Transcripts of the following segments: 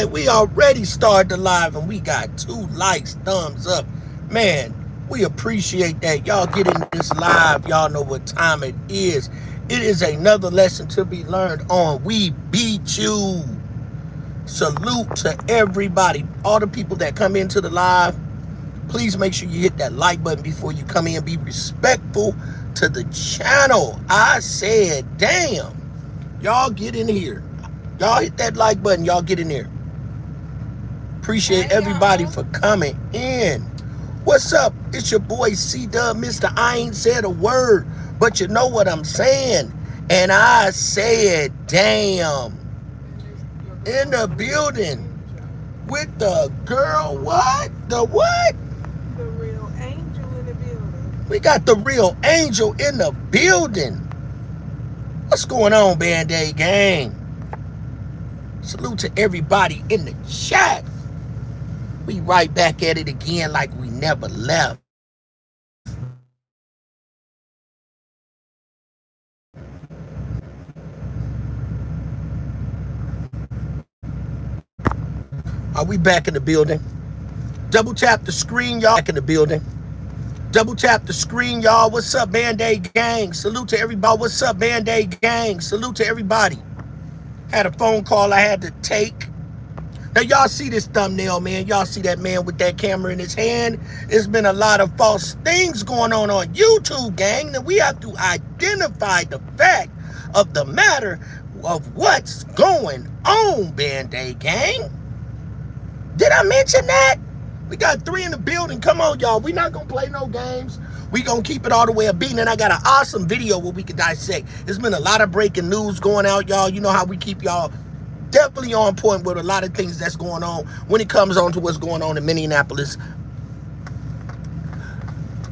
Man, we already started the live and we got 2 likes, thumbs up. Man, we appreciate that. Y'all get in this live. Y'all know what time it is. It is another lesson to be learned on We Beat You. Salute to everybody. All the people that come into the live, please make sure you hit that like button before you come in. Be respectful to the channel. I said, damn. Y'all get in here. Y'all hit that like button. Y'all get in there. Appreciate everybody for coming in. What's up? It's your boy C-Dub, Mr. I Ain't Said a Word, but you know what I'm saying. And I said, damn. In the building with the girl, what? The what? The real angel in the building. We got the real angel in the building. What's going on, Band-Aid gang? Salute to everybody in the chat. We right back at it again like we never left. Are we back in the building? Double tap the screen, y'all. Back in the building. Double tap the screen, y'all. What's up, Band-Aid gang? Salute to everybody. What's up, Band-Aid gang? Salute to everybody. Had a phone call I had to take. Now, y'all see this thumbnail, man. Y'all see that man with that camera in his hand. There's been a lot of false things going on YouTube, gang. That we have to identify the fact of the matter of what's going on, Band-Aid gang. Did I mention that? We got 3 in the building. Come on, y'all. We not going to play no games. We going to keep it all the way a beat. And I got an awesome video where we can dissect. There's been a lot of breaking news going out, y'all. You know how we keep y'all definitely on point with a lot of things that's going on when it comes on to what's going on in Minneapolis,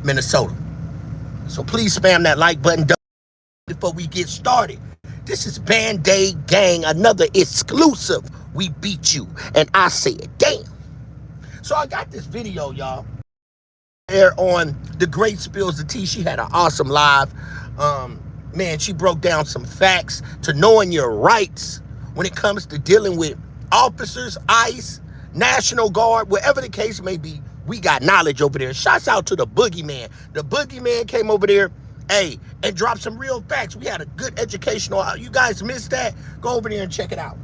Minnesota. So please spam that like button before we get started. This is Band-Aid Gang, another exclusive We Beat You. And I said, damn. So I got this video, y'all, there on the Great Spills the Tea. She had an awesome live. Man, she broke down some facts to knowing your rights when it comes to dealing with officers, ICE, National Guard, whatever the case may be. We got knowledge over there. Shouts out to the Boogeyman. The Boogeyman came over there, hey, and dropped some real facts. We had a good educational. You guys missed that? Go over there and check it out.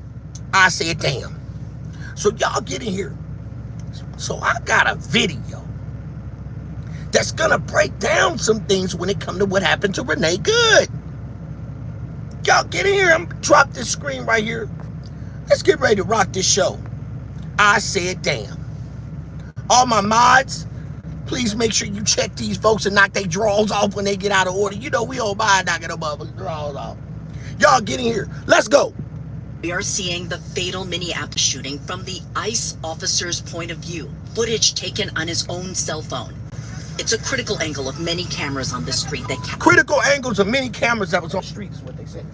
I said, damn. So y'all get in here. So I got a video that's gonna break down some things when it comes to what happened to Renee Good. Y'all get in here. I'm drop this screen right here. Let's get ready to rock this show. I said, damn. All my mods, please make sure you check these folks and knock their drawers off when they get out of order. You know we don't mind knocking them motherfuckers drawers off. Y'all get in here. Let's go. We are seeing the fatal Minneapolis shooting from the ICE officer's point of view. Footage taken on his own cell phone. It's a critical angle of many cameras on the street that critical angles of many cameras that was on the street is what they said.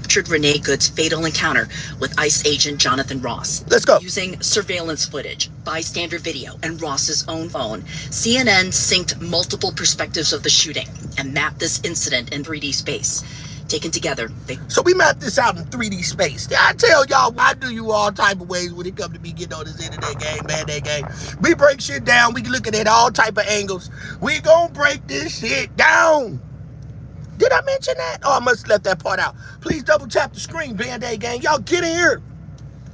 Captured Renee Good's fatal encounter with ICE agent Jonathan Ross. Let's go. Using surveillance footage, bystander video, and Ross's own phone, CNN synced multiple perspectives of the shooting and mapped this incident in 3D space. Taken together, so we mapped this out in 3D space. I tell y'all, I do you all type of ways when it comes to me getting on this internet game, Band-Aid gang. We break shit down. We looking at all type of angles. We gonna break this shit down. Did I mention that? Oh, I must have left that part out. Please double tap the screen, Band-Aid gang. Y'all get in here.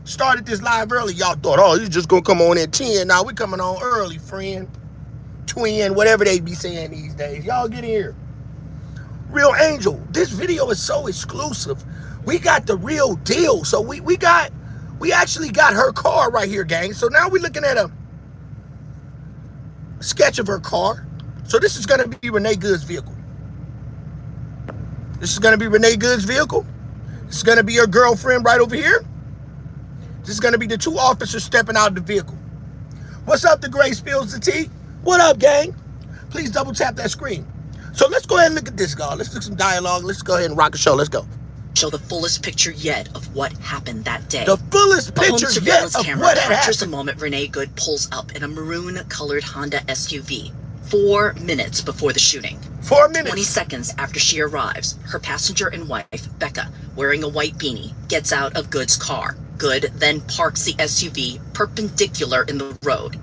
Started this live early. Y'all thought, oh, you just gonna come on at 10. Now we coming on early, friend. Twin, whatever they be saying these days. Y'all get in here. Real Angel, this video is so exclusive. We got the real deal. So we actually got her car right here, gang. So now we're looking at a sketch of her car. So this is gonna be Renee Good's vehicle. This is gonna be Renee Good's vehicle. This is gonna be her girlfriend right over here. This is gonna be the 2 officers stepping out of the vehicle. What's up, the Great Spills the Tea? What up, gang? Please double tap that screen. So let's go ahead and look at this, guys. Let's do some dialogue. Let's go ahead and rock a show. Let's go. Show the fullest picture yet of what happened that day. The fullest picture yet of what happened. Captures the moment Renee Good pulls up in a maroon-colored Honda SUV. 4 minutes before the shooting. 4 minutes. 20 seconds after she arrives, her passenger and wife, Becca, wearing a white beanie, gets out of Good's car. Good then parks the SUV perpendicular in the road.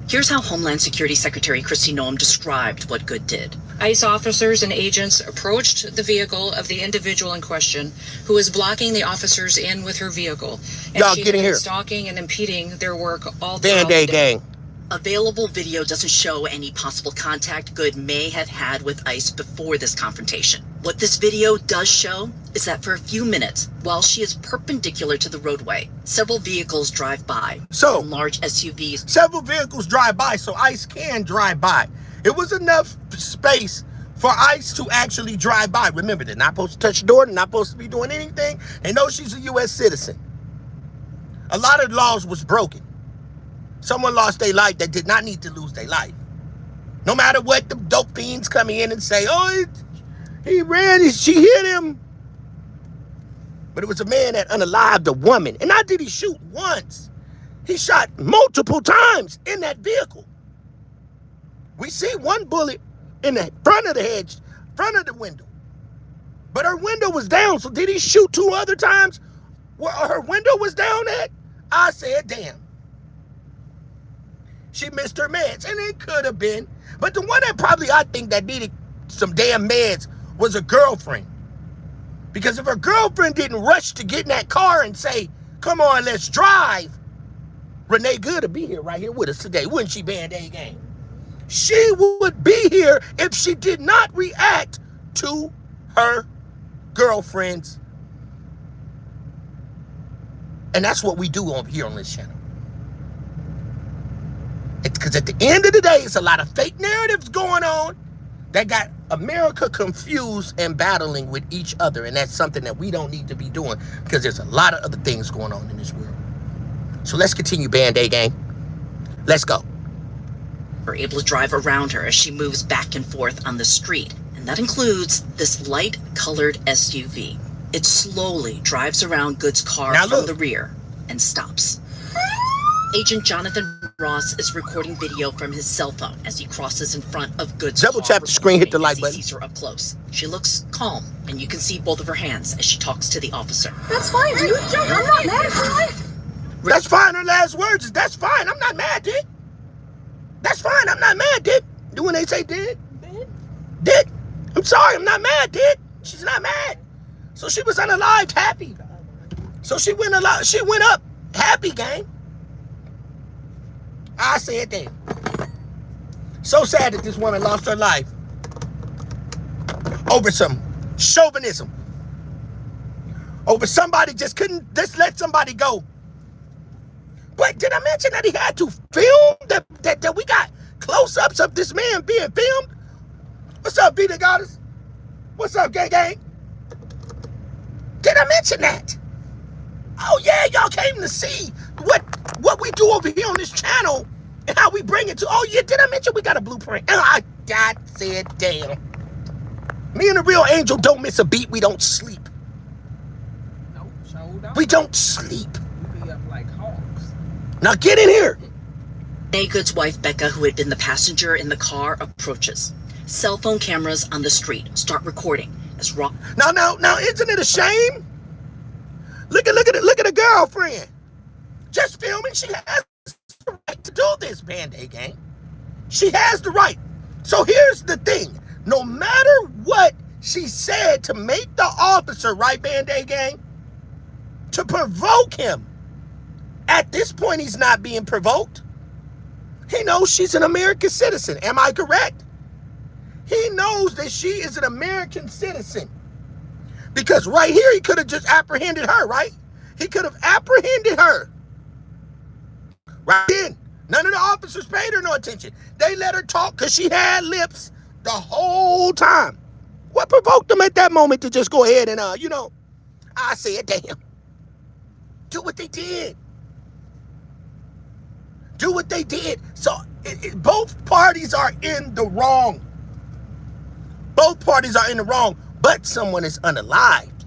Here's how Homeland Security Secretary Kristi Noem described what Good did. ICE officers and agents approached the vehicle of the individual in question, who was blocking the officers in with her vehicle. And Y'all she get in had been here. stalking and impeding their work all throughout the Band-Aid day. gang. Available video doesn't show any possible contact Good may have had with ICE before this confrontation. What this video does show is that for a few minutes, while she is perpendicular to the roadway, several vehicles drive by. So, and large SUVs. Several vehicles drive by, so ICE can drive by. It was enough space for ICE to actually drive by. Remember, they're not supposed to touch the door. They're not supposed to be doing anything. They know she's a U.S. citizen. A lot of laws was broken. Someone lost their life that did not need to lose their life. No matter what the dope fiends come in and say, oh, he ran, she hit him. But it was a man that unalived a woman. And not did he shoot once. He shot multiple times in that vehicle. We see one bullet in the front of the hedge, front of the window. But her window was down, so did he shoot 2 other times where her window was down at? I said, damn. She missed her meds, and it could have been. But the one that probably I think that needed some damn meds was a girlfriend. Because if her girlfriend didn't rush to get in that car and say, come on, let's drive, Renee Good would be here right here with us today, wouldn't she, Band-Aid gang? She would be here if she did not react to her girlfriends. And that's what we do on here on this channel. It's because at the end of the day, it's a lot of fake narratives going on that got America confused and battling with each other. And that's something that we don't need to be doing because there's a lot of other things going on in this world. So let's continue, Band-Aid gang. Let's go. Are able to drive around her as she moves back and forth on the street. And that includes this light-colored SUV. It slowly drives around Good's car from the rear and stops. Agent Jonathan Ross is recording video from his cell phone as he crosses in front of Good's car. Double tap the screen, hit the like button. He sees her up close. She looks calm, and you can see both of her hands as she talks to the officer. That's fine, dude. I'm not mad at her. That's fine. Her last words is, that's fine. I'm not mad, dude. That's fine. I'm not mad, dude. Do when they say did? Did? I'm sorry. I'm not mad, dude. She's not mad. So she was unalived, happy. So she went up, happy, gang. I said damn. So sad that this woman lost her life over some chauvinism. Over somebody just couldn't just let somebody go. But did I mention that he had to film that we got close-ups of this man being filmed? What's up, Vita Goddess? What's up, gang gang? Did I mention that? Oh yeah, y'all came to see what we do over here on this channel and how we bring it to. Oh yeah, did I mention we got a blueprint? And I said, damn. Me and the real angel don't miss a beat. We don't sleep. Nope, sure don't. We don't sleep. We be up like hogs. Now get in here. Renee Good's wife, Becca, who had been the passenger in the car, approaches. Cell phone cameras on the street start recording as Ross. Now, isn't it a shame? Look at the girlfriend. Just filming. She has the right to do this, Band-Aid gang. She has the right. So here's the thing. No matter what she said to make the officer, right, Band-Aid gang, to provoke him, at this point he's not being provoked. He knows she's an American citizen. Am I correct? He knows that she is an American citizen. Because right here, he could have just apprehended her, right? He could have apprehended her. Right then. None of the officers paid her no attention. They let her talk because she had lips the whole time. What provoked them at that moment to just go ahead and, I said, damn. Do what they did. Do what they did. So both parties are in the wrong. Both parties are in the wrong, but someone is unalived.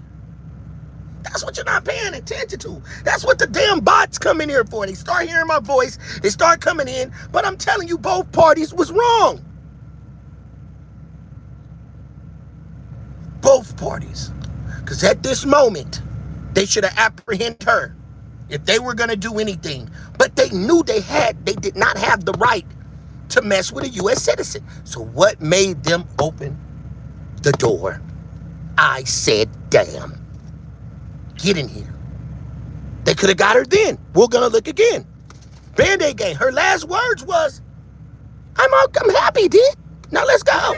That's what you're not paying attention to. That's what the damn bots come in here for. They start hearing my voice. They start coming in. But I'm telling you, both parties was wrong. Both parties. Because at this moment, they should have apprehended her. if they were going to do anything. But they knew they did not have the right to mess with a U.S. citizen. So what made them open the door? I said, damn, get in here. They could have got her then. We're going to look again. Band-Aid gang, her last words was, I'm happy, dude. Now let's go.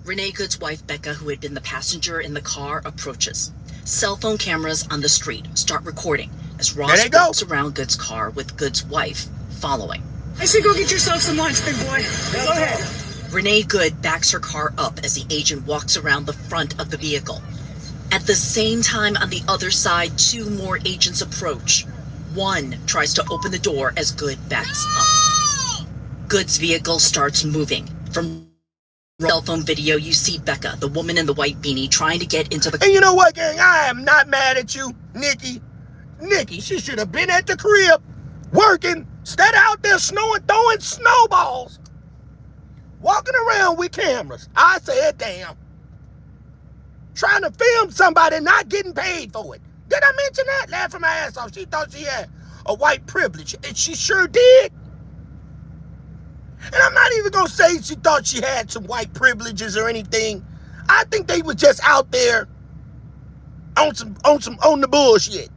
Renee Good's wife, Becca, who had been the passenger in the car, approaches. Cell phone cameras on the street start recording as Ross walks around Good's car with Good's wife following. I say go get yourself some lunch, big boy. Go ahead. Renee Good backs her car up as the agent walks around the front of the vehicle. At the same time, on the other side, 2 more agents approach. One tries to open the door as Good backs up. Good's vehicle starts moving. From cell phone video, you see Becca, the woman in the white beanie, trying to get into the... And you know what, gang? I am not mad at you, Nikki. Nikki, she should have been at the crib working, instead of out there throwing snowballs, walking around with cameras. I said, damn. Trying to film somebody not getting paid for it. Did I mention that? Laughing my ass off. She thought she had a white privilege, and she sure did. And I'm not even going to say she thought she had some white privileges or anything. I think they were just out there on the bullshit.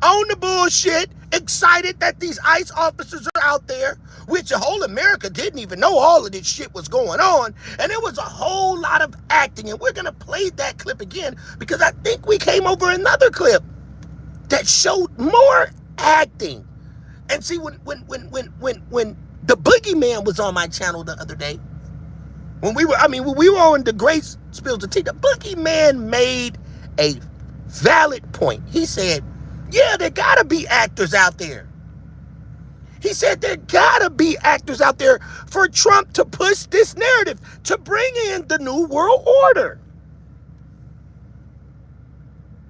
On the bullshit, excited that these ICE officers are out there, which the whole America didn't even know all of this shit was going on. And it was a whole lot of acting. And we're going to play that clip again because I think we came over another clip that showed more acting. And see, when the boogeyman was on my channel the other day, when we were on the Grace Spills of Tea, the boogeyman made a valid point. He said, yeah, there gotta be actors out there. He said there gotta be actors out there for Trump to push this narrative, to bring in the new world order.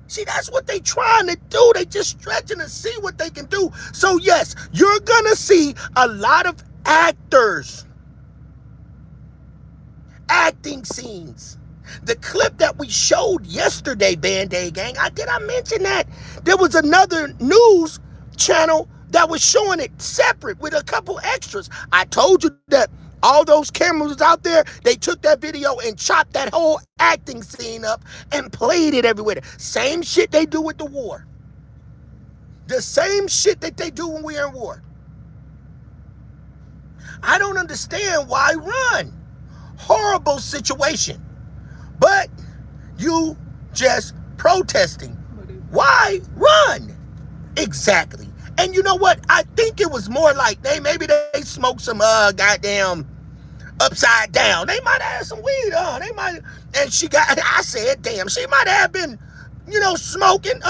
See, that's what they trying to do. They just stretching to see what they can do. So yes, you're gonna see a lot of actors acting scenes. The clip that we showed yesterday, Band-Aid gang, did I mention that? There was another news channel that was showing it separate with a couple extras. I told you that all those cameras out there, they took that video and chopped that whole acting scene up and played it everywhere. Same shit they do with the war. The same shit that they do when we're in war. I don't understand why run. Horrible situation. But you just protesting. Why run? Exactly. And you know what? I think it was more like maybe they smoked some goddamn upside down. They might have had some weed on. They might, and I said, damn, she might have been, smoking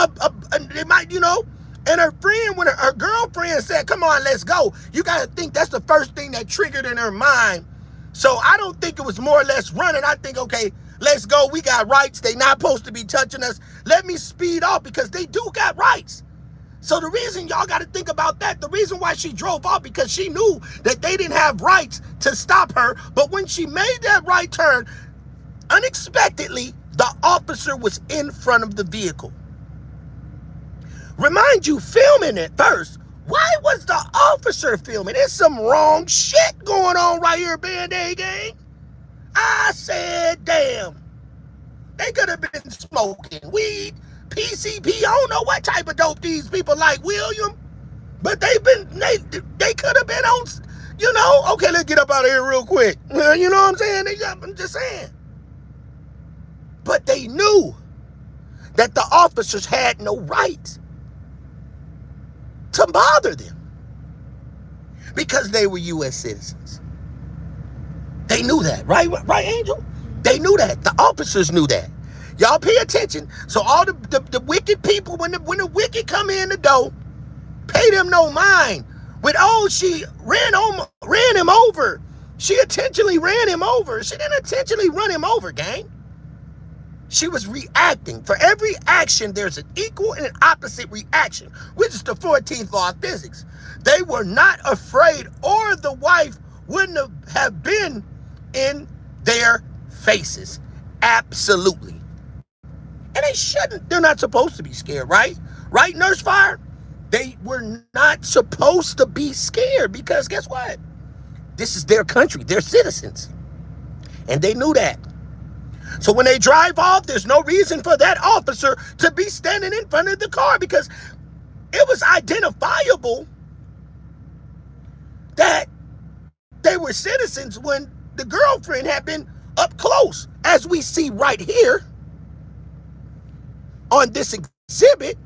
they might, and her friend, when her girlfriend said, come on, let's go, you got to think that's the first thing that triggered in her mind. So I don't think it was more or less running. I think, okay, let's go. We got rights. They not supposed to be touching us. Let me speed off because they do got rights. So the reason y'all got to think about that, the reason why she drove off, because she knew that they didn't have rights to stop her. But when she made that right turn, unexpectedly, the officer was in front of the vehicle. Remind you, filming it first. Why was the officer filming? There's some wrong shit going on right here, Band-Aid gang. I said, damn. They could have been smoking weed, PCP. I don't know what type of dope these people like, William. But they could have been on, okay, let's get up out of here real quick. You know what I'm saying? I'm just saying. But they knew that the officers had no right to bother them because they were U.S. citizens. They knew that, right? Right, Angel? They knew that. The officers knew that. Y'all pay attention. So all the wicked people, when the wicked come in the door, pay them no mind. With, she ran him over. She intentionally ran him over. She didn't intentionally run him over, gang. She was reacting. For every action, there's an equal and an opposite reaction, which is the 14th law of physics. They were not afraid, or the wife wouldn't have been in their faces. Absolutely. And they shouldn't. They're not supposed to be scared, right? Right, Nurse Fire? They were not supposed to be scared because guess what? This is their country. They're citizens. And they knew that. So when they drive off, there's no reason for that officer to be standing in front of the car because it was identifiable that they were citizens when the girlfriend had been up close, as we see right here on this exhibit,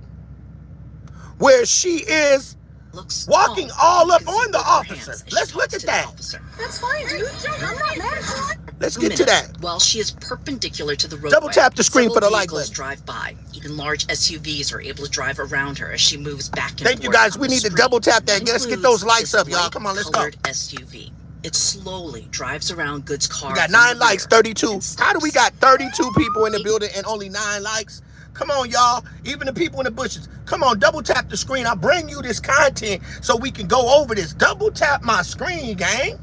where she is walking all up on the officer. Let's look at that. That's fine, dude. I'm not mad at you. Let's get to that. While she is perpendicular to the roadway, double tap the screen for the like button. Drive by. Even large SUVs are able to drive around her as she moves back and forth. Thank you guys. We need to double tap that. Let's get those likes up, y'all. Come on, let's go. SUV. It slowly drives around goods car. We got 9 likes, 32. How do we got 32 people in the building and only 9 likes? Come on, y'all. Even the people in the bushes. Come on, double tap the screen. I'll bring you this content so we can go over this. Double tap my screen, gang.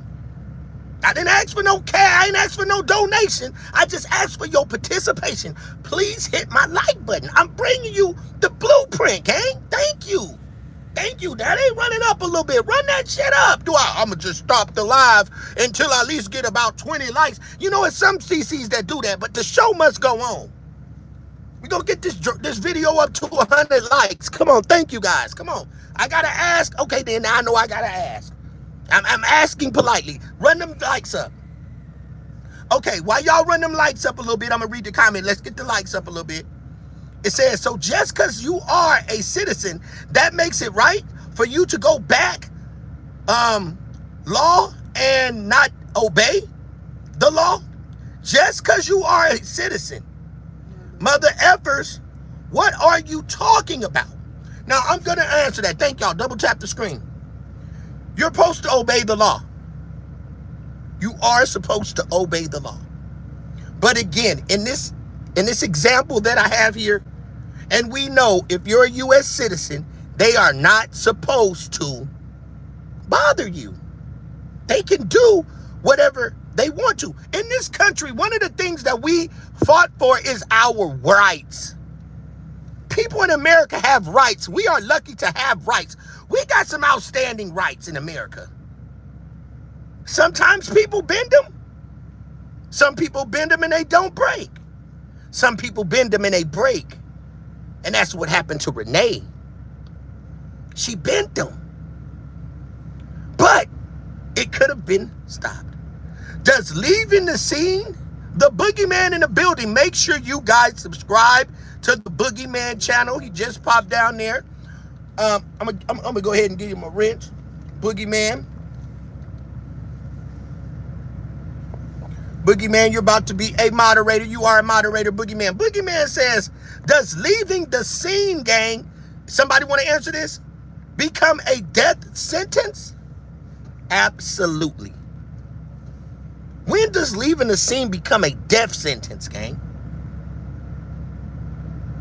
I didn't ask for no cash. I ain't asked for no donation. I just asked for your participation. Please hit my like button. I'm bringing you the blueprint, gang. Thank you. Thank you. That ain't running up a little bit. Run that shit up. I'm going to just stop the live until I at least get about 20 likes. You know, it's some CCs that do that, but the show must go on. We're going to get this video up to 100 likes. Come on. Thank you, guys. Come on. I got to ask. Okay, then now I know I got to ask. I'm asking politely. Run them likes up. Okay, while y'all run them likes up a little bit, I'm going to read the comment. Let's get the likes up a little bit. It says, so just because you are a citizen, that makes it right for you to go back law and not obey the law? Just because you are a citizen. Mother effers, what are you talking about? Now, I'm going to answer that. Thank y'all. Double tap the screen. You're supposed to obey the law. You are supposed to obey the law. But again, in this example that I have here, and we know if you're a U.S. citizen, they are not supposed to bother you. They can do whatever they want to. In this country, one of the things that we fought for is our rights. People in America have rights. We are lucky to have rights. We got some outstanding rights in America. Sometimes people bend them. Some people bend them and they don't break. Some people bend them and they break. And that's what happened to Renee. She bent them. But it could have been stopped. Does leaving the scene, the boogeyman in the building, make sure you guys subscribe to the boogeyman channel. He just popped down there. I'm gonna go ahead and give him a wrench. Boogeyman. Boogeyman, you're about to be a moderator. You are a moderator, Boogeyman. Boogeyman says, does leaving the scene, gang, somebody want to answer this, become a death sentence? Absolutely. When does leaving the scene become a death sentence, gang?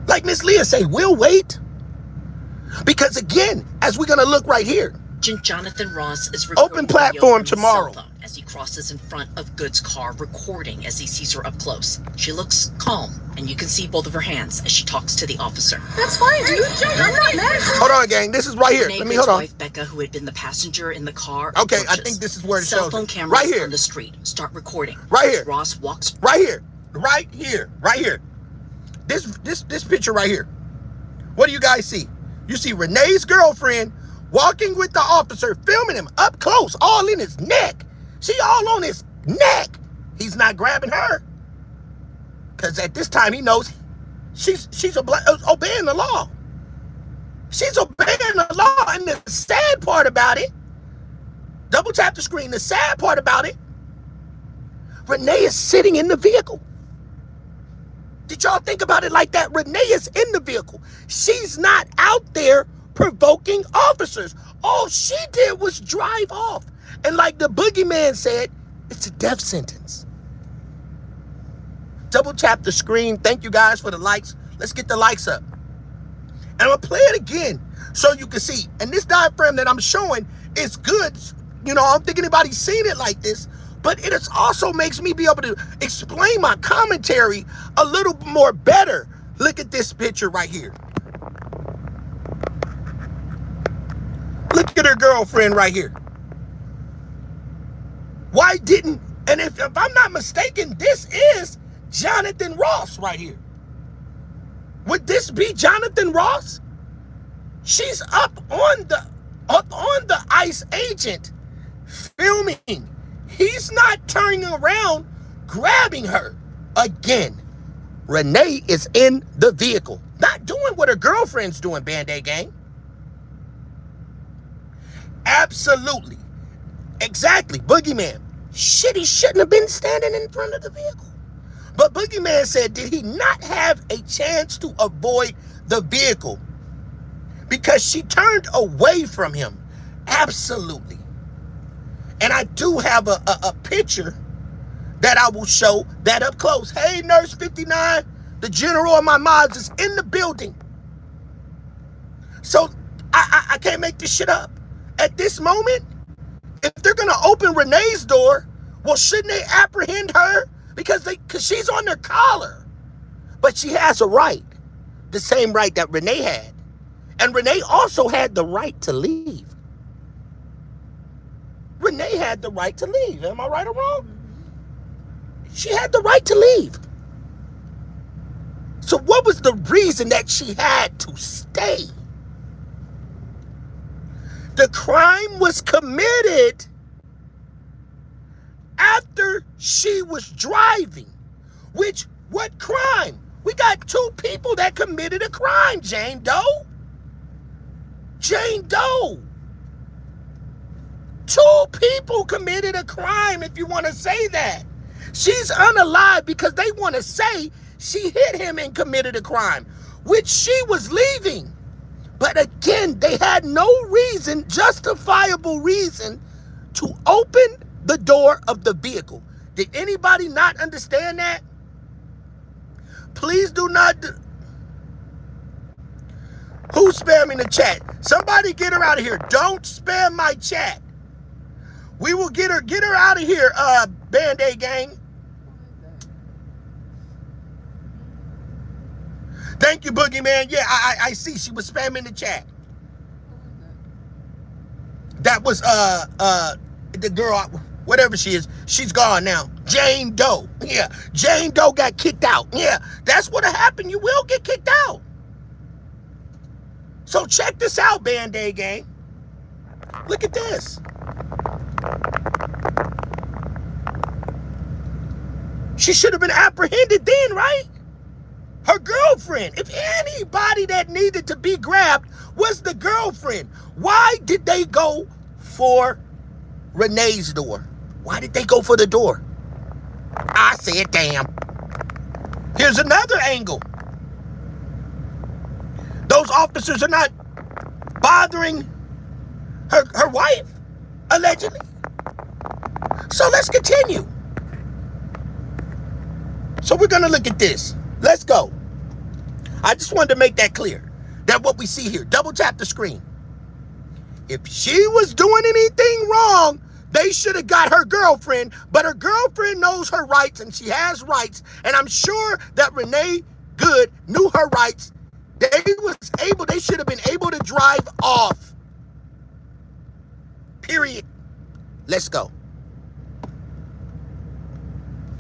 Like Miss Leah say, we'll wait. Because again, as we're going to look right here, Jonathan Ross is open platform tomorrow as he crosses in front of Good's car, recording as he sees her up close. She looks calm, and you can see both of her hands as she talks to the officer. That's fine, dude. I'm not mad at you. Hold on, gang. This is right here. Let me hold on. Wife Becca, who had been the passenger in the car. Okay, I think this is where it shows. Cell phone cameras right here on the street start recording. Right here. Ross walks. Right here. Right here. Right here. This picture right here. What do you guys see? You see Renee's girlfriend walking with the officer, filming him up close, all in his neck. She all on his neck. He's not grabbing her. Because at this time, he knows she's obeying the law. She's obeying the law. And the sad part about it, double tap the screen, the sad part about it, Renee is sitting in the vehicle. Did y'all think about it like that? Renee is in the vehicle. She's not out there provoking officers. All she did was drive off. And like the boogeyman said, it's a death sentence. Double tap the screen. Thank you guys for the likes. Let's get the likes up. And I'm going to play it again so you can see. And this diaphragm that I'm showing is good. You know, I don't think anybody's seen it like this. But it is also makes me be able to explain my commentary a little more better. Look at this picture right here. at her girlfriend right here. Why didn't, and if I'm not mistaken, this is Jonathan Ross right here. Would this be Jonathan Ross? She's up on the ICE agent filming. He's not turning around, grabbing her. Again, Renee is in the vehicle, not doing what her girlfriend's doing, Band-Aid gang. Absolutely. Exactly. Boogeyman. Shit, he shouldn't have been standing in front of the vehicle. But Boogeyman said, did he not have a chance to avoid the vehicle? Because she turned away from him. Absolutely. And I do have a picture that I will show that up close. Hey, Nurse 59, the general of my mods is in the building. So I can't make this shit up. At this moment, if they're gonna open Renee's door, well, shouldn't they apprehend her? Because she's on their collar. But she has a right, the same right that Renee had. And Renee also had the right to leave. Renee had the right to leave. Am I right or wrong? She had the right to leave. So what was the reason that she had to stay? The crime was committed after she was driving. Which, what crime? We got two people that committed a crime, Jane Doe. Jane Doe. Two people committed a crime, if you want to say that. She's unalive because they want to say she hit him and committed a crime, which she was leaving. But again, they had no reason, justifiable reason, to open the door of the vehicle. Did anybody not understand that? Please do not. Who's spamming the chat? Somebody get her out of here. Don't spam my chat. We will get her out of here, Band-Aid gang. Thank you, Boogeyman. Yeah, I see she was spamming the chat. That was the girl, whatever she is, she's gone now. Jane Doe. Yeah, Jane Doe got kicked out. Yeah, that's what'll happen. You will get kicked out. So check this out, Band-Aid gang. Look at this. She should have been apprehended then, right? Her girlfriend. If anybody that needed to be grabbed was the girlfriend, why did they go for Renee's door? Why did they go for the door? I said, damn. Here's another angle. Those officers are not bothering her wife, allegedly. So let's continue. So we're going to look at this. Let's go. I just wanted to make that clear. That what we see here. Double tap the screen. If she was doing anything wrong, they should have got her girlfriend. But her girlfriend knows her rights and she has rights. And I'm sure that Renee Good knew her rights. They should have been able to drive off. Period. Let's go.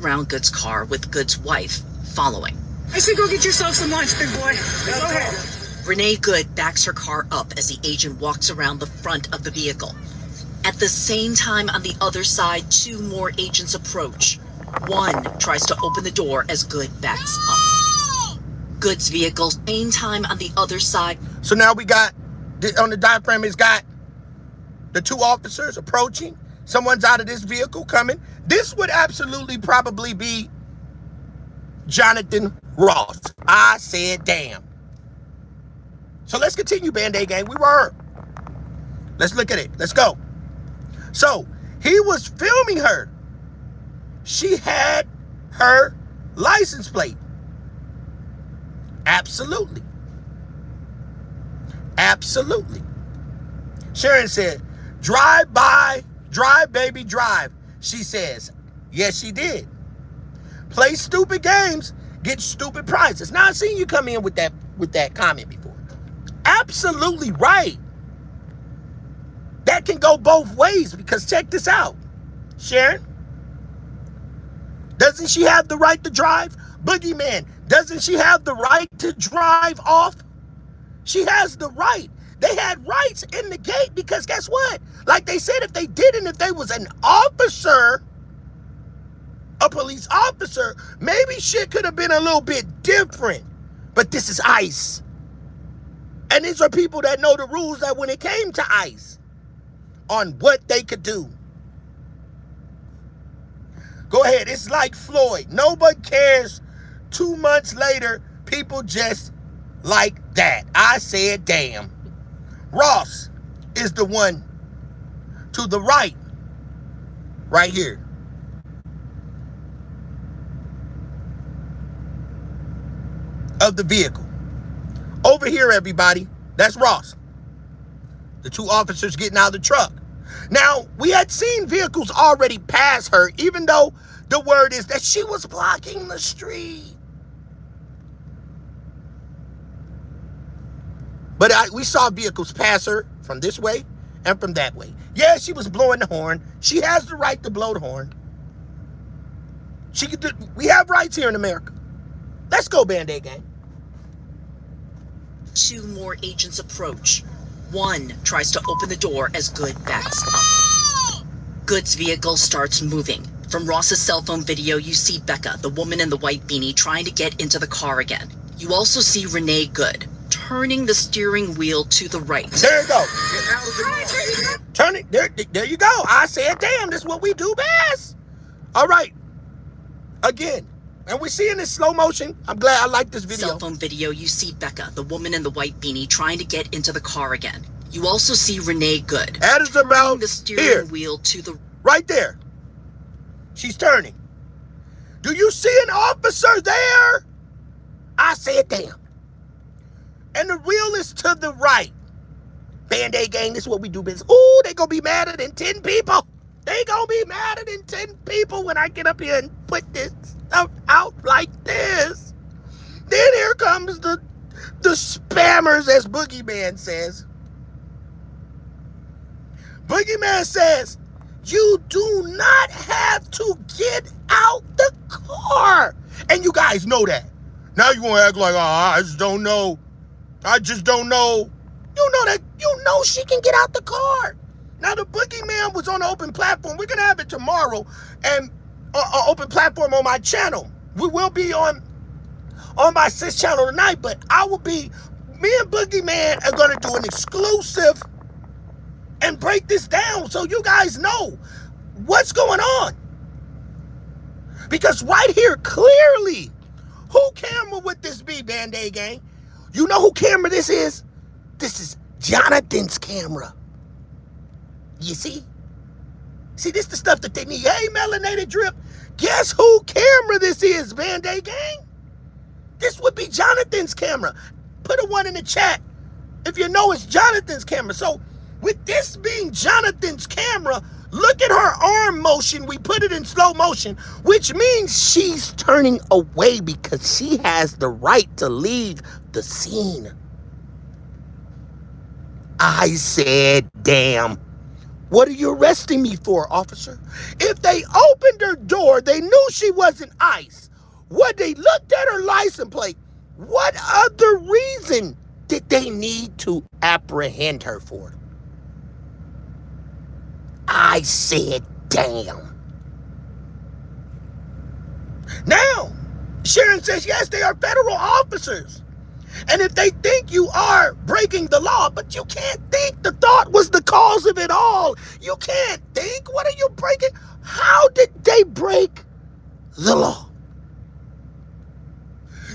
Around Good's car with Good's wife following. I said go get yourself some lunch, big boy. Go ahead. Renee Good backs her car up as the agent walks around the front of the vehicle. At the same time, on the other side, two more agents approach. One tries to open the door as Good backs up. Good's vehicle, same time on the other side. So now we got, on the diaphragm, it's got the two officers approaching. Someone's out of this vehicle coming. This would absolutely probably be Jonathan Ross. I said, damn. So let's continue, Band-Aid gang. We were. Let's look at it. Let's go. So he was filming her. She had her license plate. Absolutely. Absolutely. Sharon said, drive by, drive, baby, drive. She says, yes, she did. Play stupid games, get stupid prizes. Now, I've seen you come in with that comment before. Absolutely right. that can go both ways, because check this out, Sharon. Doesn't she have the right to drive? Boogeyman, doesn't she have the right to drive off? She has the right. They had rights in the gate because guess what? Like they said, if they didn't, if they was an officer, a police officer, maybe shit could have been a little bit different. But this is ICE. And these are people that know the rules that when it came to ICE on what they could do. Go ahead. It's like Floyd. Nobody cares. 2 months later, people just like that. I said, damn. Ross is the one to the right here. Of the vehicle. Over here, everybody. That's Ross. The two officers getting out of the truck. Now, we had seen vehicles already pass her, even though the word is that she was blocking the street. But we saw vehicles pass her from this way and from that way. Yeah, she was blowing the horn. She has the right to blow the horn. She could do, we have rights here in America. Let's go, Band-Aid gang. 2 more agents approach. One tries to open the door as Good backs up. Good's vehicle starts moving. From Ross's cell phone video, you see Becca, the woman in the white beanie, trying to get into the car again. You also see Renee Good turning the steering wheel to the right. There you go. Turn it. There you go. I said, damn, this is what we do best. All right. Again. And we're seeing this slow motion. I'm glad I like this video. Cell phone video, you see Becca, the woman in the white beanie, trying to get into the car again. You also see Renee Good. That is about the steering wheel to the right there. She's turning. Do you see an officer there? I said, damn. And the wheel is to the right. Band-Aid gang, this is what we do business. Ooh, they gonna be madder than 10 people. They gonna be madder than 10 people when I get up here and put this stuff out like this. Then here comes the spammers, as Boogeyman says. Boogeyman says, you do not have to get out the car. And you guys know that. Now you want to act like, oh, I just don't know. I just don't know. You know that. You know she can get out the car. Now, the Boogeyman was on the open platform. We're going to have it tomorrow. And an open platform on my channel. We will be on my sis channel tonight. But I will be, me and Boogeyman are going to do an exclusive and break this down so you guys know what's going on. Because right here, clearly, who camera would this be, Band-Aid gang? You know who camera this is? This is Jonathan's camera. You see? See, this is the stuff that they need. Hey, Melanated Drip, guess who camera this is, Band-Aid gang? This would be Jonathan's camera. Put a 1 in the chat if you know it's Jonathan's camera. So, with this being Jonathan's camera, look at her arm motion. We put it in slow motion, which means she's turning away because she has the right to leave the scene. I said, damn. What are you arresting me for, officer? If they opened her door, they knew she wasn't ICE. What, they looked at her license plate. What other reason did they need to apprehend her for? I said, damn. Now, Sharon says, yes, they are federal officers. And if they think you are breaking the law, but you can't think. The thought was the cause of it all. You can't think. What are you breaking? How did they break the law?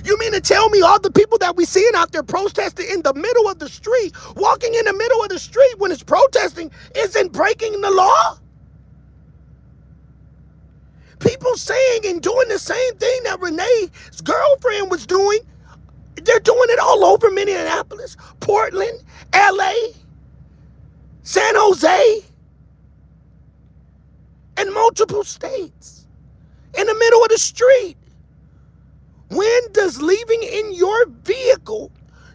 You mean to tell me all the people that we seeing out there protesting in the middle of the street, walking in the middle of the street when it's protesting, isn't breaking the law? People saying and doing the same thing that Renee's girlfriend was doing. They're doing it all over Minneapolis, Portland, LA, San Jose, and multiple states. In the middle of the street. When does leaving in your vehicle,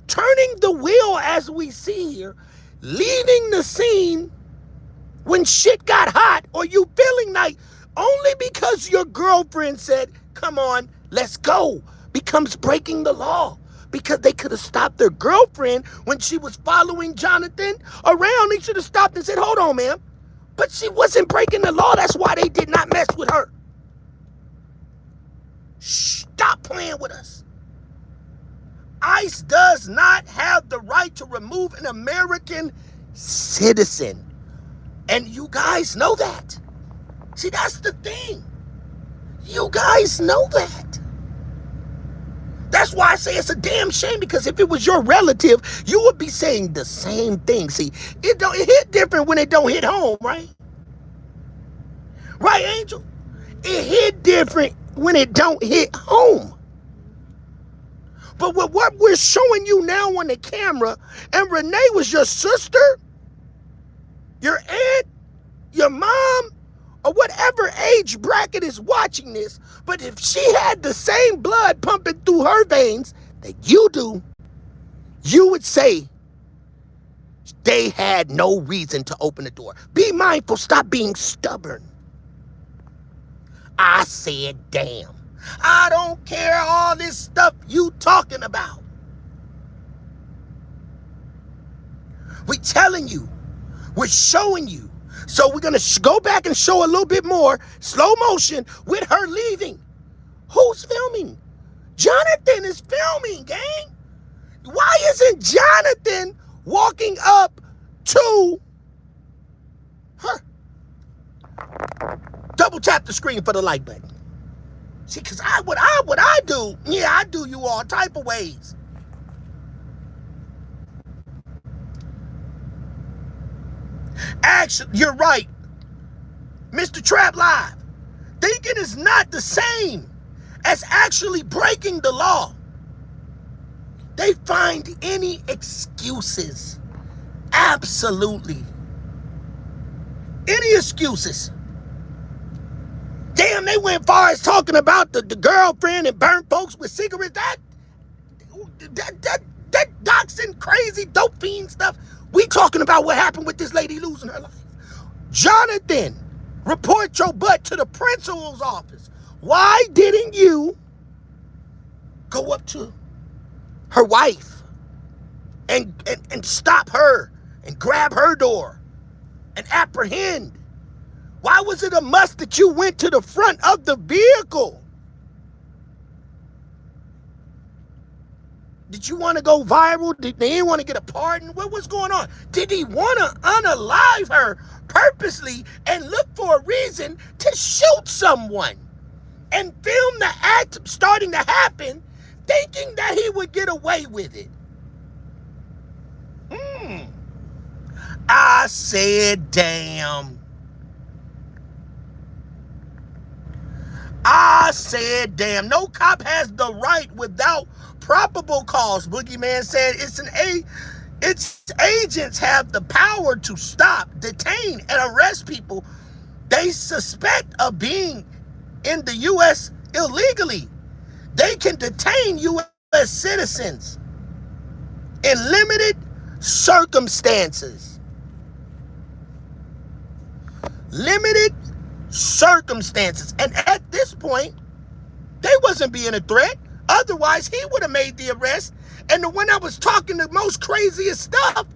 turning the wheel as we see here, leaving the scene, when shit got hot or you feeling like only because your girlfriend said, come on, let's go, becomes breaking the law. Because they could have stopped their girlfriend when she was following Jonathan around. They should have stopped and said, hold on, ma'am. But she wasn't breaking the law. That's why they did not mess with her. Stop playing with us. ICE does not have the right to remove an American citizen. And you guys know that. See, that's the thing. You guys know that. That's why I say it's a damn shame, because if it was your relative, you would be saying the same thing. See, it hit different when it don't hit home, right? Right, Angel? It hit different when it don't hit home. But with what we're showing you now on the camera, and Renee was your sister, your aunt, your mom, or whatever age bracket is watching this, but if she had the same blood pumping through her veins that you do, you would say they had no reason to open the door. Be mindful, stop being stubborn. I said, damn. I don't care all this stuff you talking about. We're telling you, we're showing you. So we're going to go back and show a little bit more slow motion with her leaving. Who's filming? Jonathan is filming, gang. Why isn't Jonathan walking up to her? Double tap the screen for the like button. See, because what I do, yeah, I do you all type of ways. Actually, you're right. Mr. Trap Live. Thinking is not the same as actually breaking the law. They find any excuses. Absolutely. Any excuses. Damn, they went far as talking about the girlfriend and burnt folks with cigarettes. That doxing crazy dope fiend stuff. We talking about what happened with this lady losing her life. Jonathan, report your butt to the principal's office. Why didn't you go up to her wife and stop her and grab her door and apprehend? Why was it a must that you went to the front of the vehicle? Did you want to go viral? Did they want to get a pardon? What was going on? Did he want to unalive her purposely and look for a reason to shoot someone and film the act starting to happen, thinking that he would get away with it? I said, damn. I said, damn. No cop has the right without probable cause. Boogeyman said its agents have the power to stop, detain, and arrest people they suspect of being in the U.S. illegally. They can detain U.S. citizens in limited circumstances. Limited circumstances. And at this point, they wasn't being a threat. Otherwise, he would have made the arrest. And the one that was talking the most craziest stuff,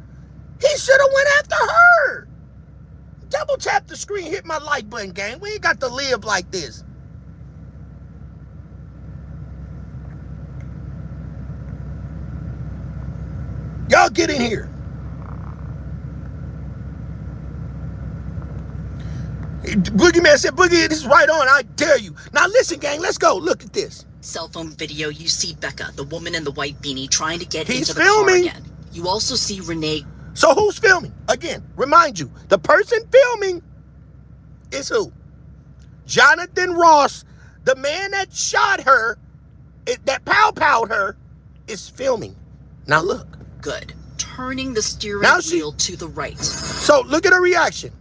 he should have went after her. Double tap the screen, hit my like button, gang. We ain't got to live like this. Y'all get in here. Boogeyman said, Boogie, this is right on. I dare you. Now listen, gang, let's go. Look at this. Cell phone video, you see Becca, the woman in the white beanie, trying to get He's into the filming. car again. You also see Renee. So who's filming? Again, remind you, the person filming is who? Jonathan Ross, the man that shot her, that pow-powed her, is filming. Now look. Good. Turning the steering wheel to the right. So look at her reaction.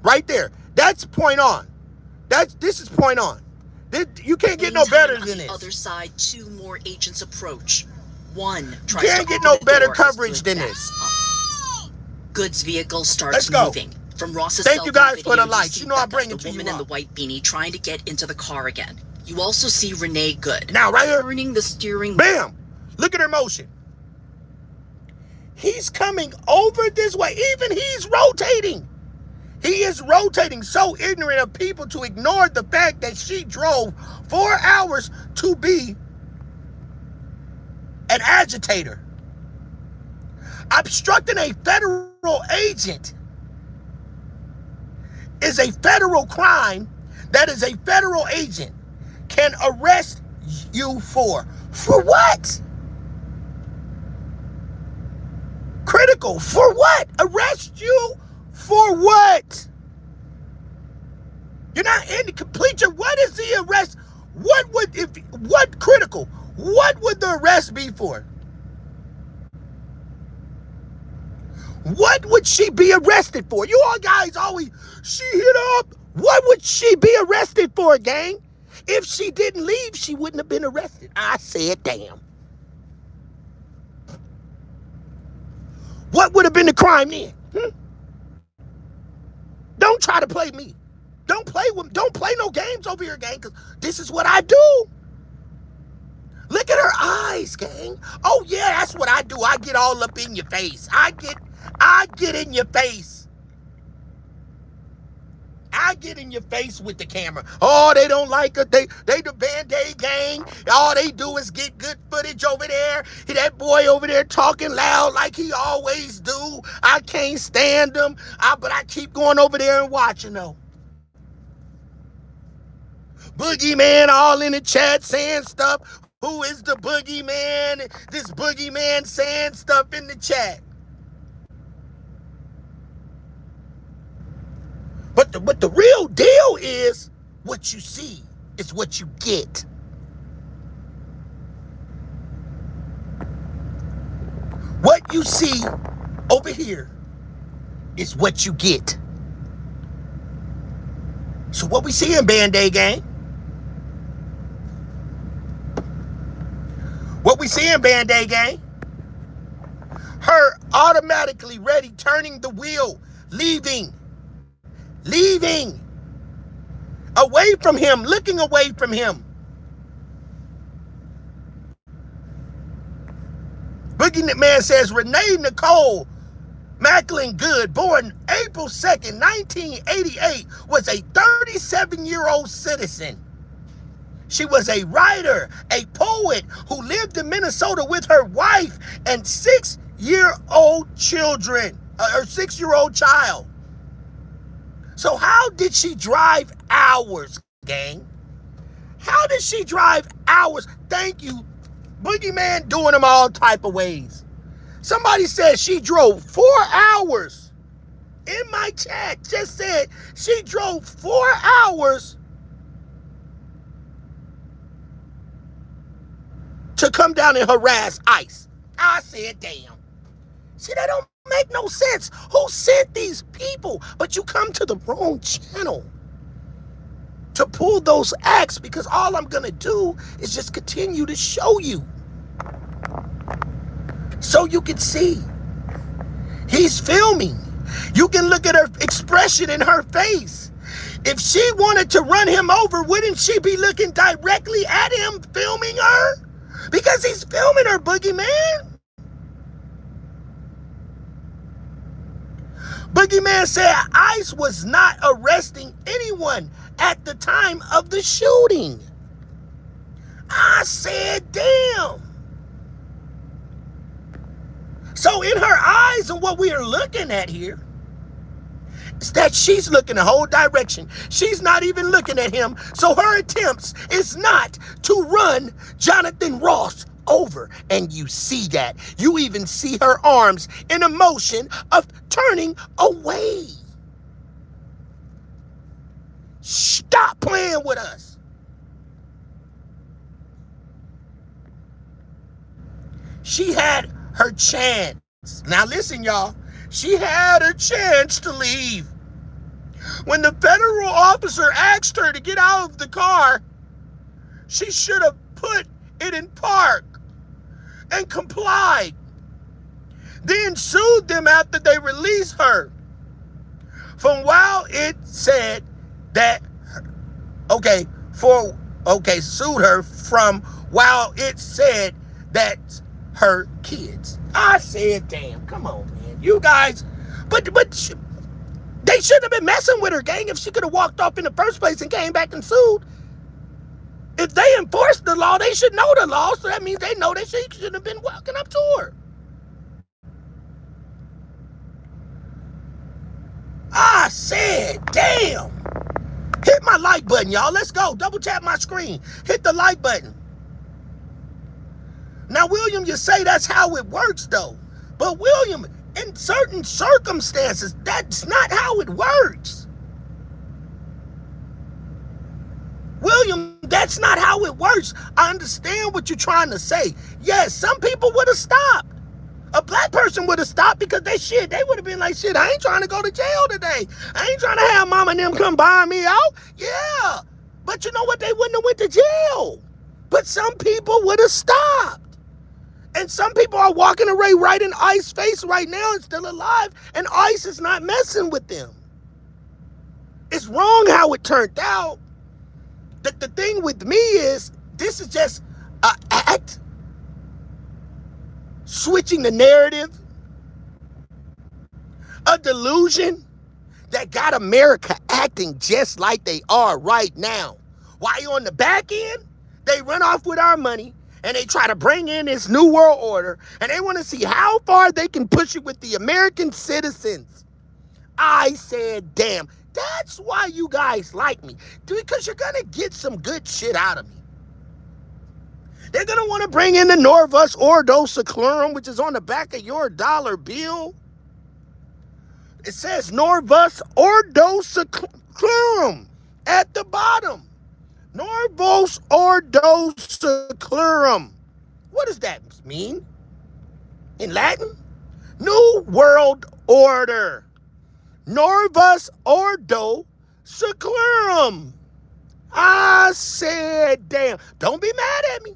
Right there. That's point on. This is point on. You can't get no better than this. On the other side, two more agents approach. One tries can't to get no open the better door coverage as than Good this. Goods vehicle starts Let's go. moving. From Ross's Thank cell you phone guys video, for the likes. see You know I Becca, bring it the to you woman in the raw. white beanie trying to get into the car again. You also see Renee Good. Now, right here. Turning the steering. Bam! Look at her motion. He's coming over this way. Even he's rotating. He is rotating. So ignorant of people to ignore the fact that she drove 4 hours to be an agitator. Obstructing a federal agent is a federal crime that is a federal agent can arrest you for. For what? Critical. For what? Arrest you for what? You're not in the complete. What is the arrest? What critical? What would the arrest be for? What would she be arrested for? You all guys always, she hit up. What would she be arrested for, gang? If she didn't leave, she wouldn't have been arrested. I said, damn. What would have been the crime then? Don't try to play me. Don't play no games over here, gang, because this is what I do. Look at her eyes, gang. Oh yeah, that's what I do. I get all up in your face. I get in your face. I get in your face with the camera. Oh, they don't like it. They the Band-Aid gang. All they do is get good footage over there. That boy over there talking loud like he always do. I can't stand him. But I keep going over there and watching though. Boogeyman all in the chat saying stuff. Who is the boogeyman? This boogeyman saying stuff in the chat. But the real deal is what you see is what you get. What you see over here is what you get. So what we see in Band-Aid gang? What we see in Band-Aid gang? Her automatically ready, turning the wheel, leaving away from him, looking away from him. Boogeyman says Renee Nicole Macklin Good, born April 2nd, 1988, was a 37-year-old citizen. She was a writer, a poet who lived in Minnesota with her wife and 6-year-old children, her 6-year-old child. So how did she drive hours, gang? How did she drive hours? Thank you. Boogeyman doing them all type of ways. Somebody said she drove 4 hours. In my chat just said she drove 4 hours to come down and harass ICE. I said, damn. See, that don't make no sense. Who sent these people? But you come to the wrong channel to pull those acts, because all I'm gonna do is just continue to show you so you can see. He's filming. You can look at her expression in her face. If she wanted to run him over, wouldn't she be looking directly at him filming her? Because he's filming her, Boogeyman. Boogeyman said ICE was not arresting anyone at the time of the shooting. I said, damn. So in her eyes and what we are looking at here is that she's looking the whole direction. She's not even looking at him. So her attempts is not to run Jonathan Ross over. And you see that. You even see her arms in a motion of turning away. Stop playing with us. She had her chance. Now listen, y'all. She had her chance to leave. When the federal officer asked her to get out of the car, she should have put it in park and complied. Then sued them after they released her from while it said that, sued her from while it said that's her kids. I said, damn, come on, man. You guys, but they shouldn't have been messing with her, gang, if she could have walked off in the first place and came back and sued. If they enforced the law, they should know the law, so that means they know that she shouldn't have been walking up to her. I said, damn. Hit my like button, y'all. Let's go. Double tap my screen. Hit the like button. Now, William, you say that's how it works, though. But, William, in certain circumstances, that's not how it works. William, that's not how it works. I understand what you're trying to say. Yes, some people would have stopped. A black person would have stopped because they would have been like, shit, I ain't trying to go to jail today. I ain't trying to have mama and them come buy me out. Yeah. But you know what? They wouldn't have went to jail. But some people would have stopped. And some people are walking away right in ICE's face right now and still alive. And ICE is not messing with them. It's wrong how it turned out. The thing with me is, this is just an act. Switching the narrative, a delusion that got America acting just like they are right now. While on the back end, they run off with our money and they try to bring in this new world order and they want to see how far they can push it with the American citizens. I said, damn, that's why you guys like me, because you're going to get some good shit out of me. They're going to want to bring in the Norvus Ordo Seclorum, which is on the back of your dollar bill. It says Norvus Ordo Seclorum at the bottom. Norvus Ordo Seclorum. What does that mean in Latin? New World Order. Norvus Ordo Seclorum. I said, damn, don't be mad at me.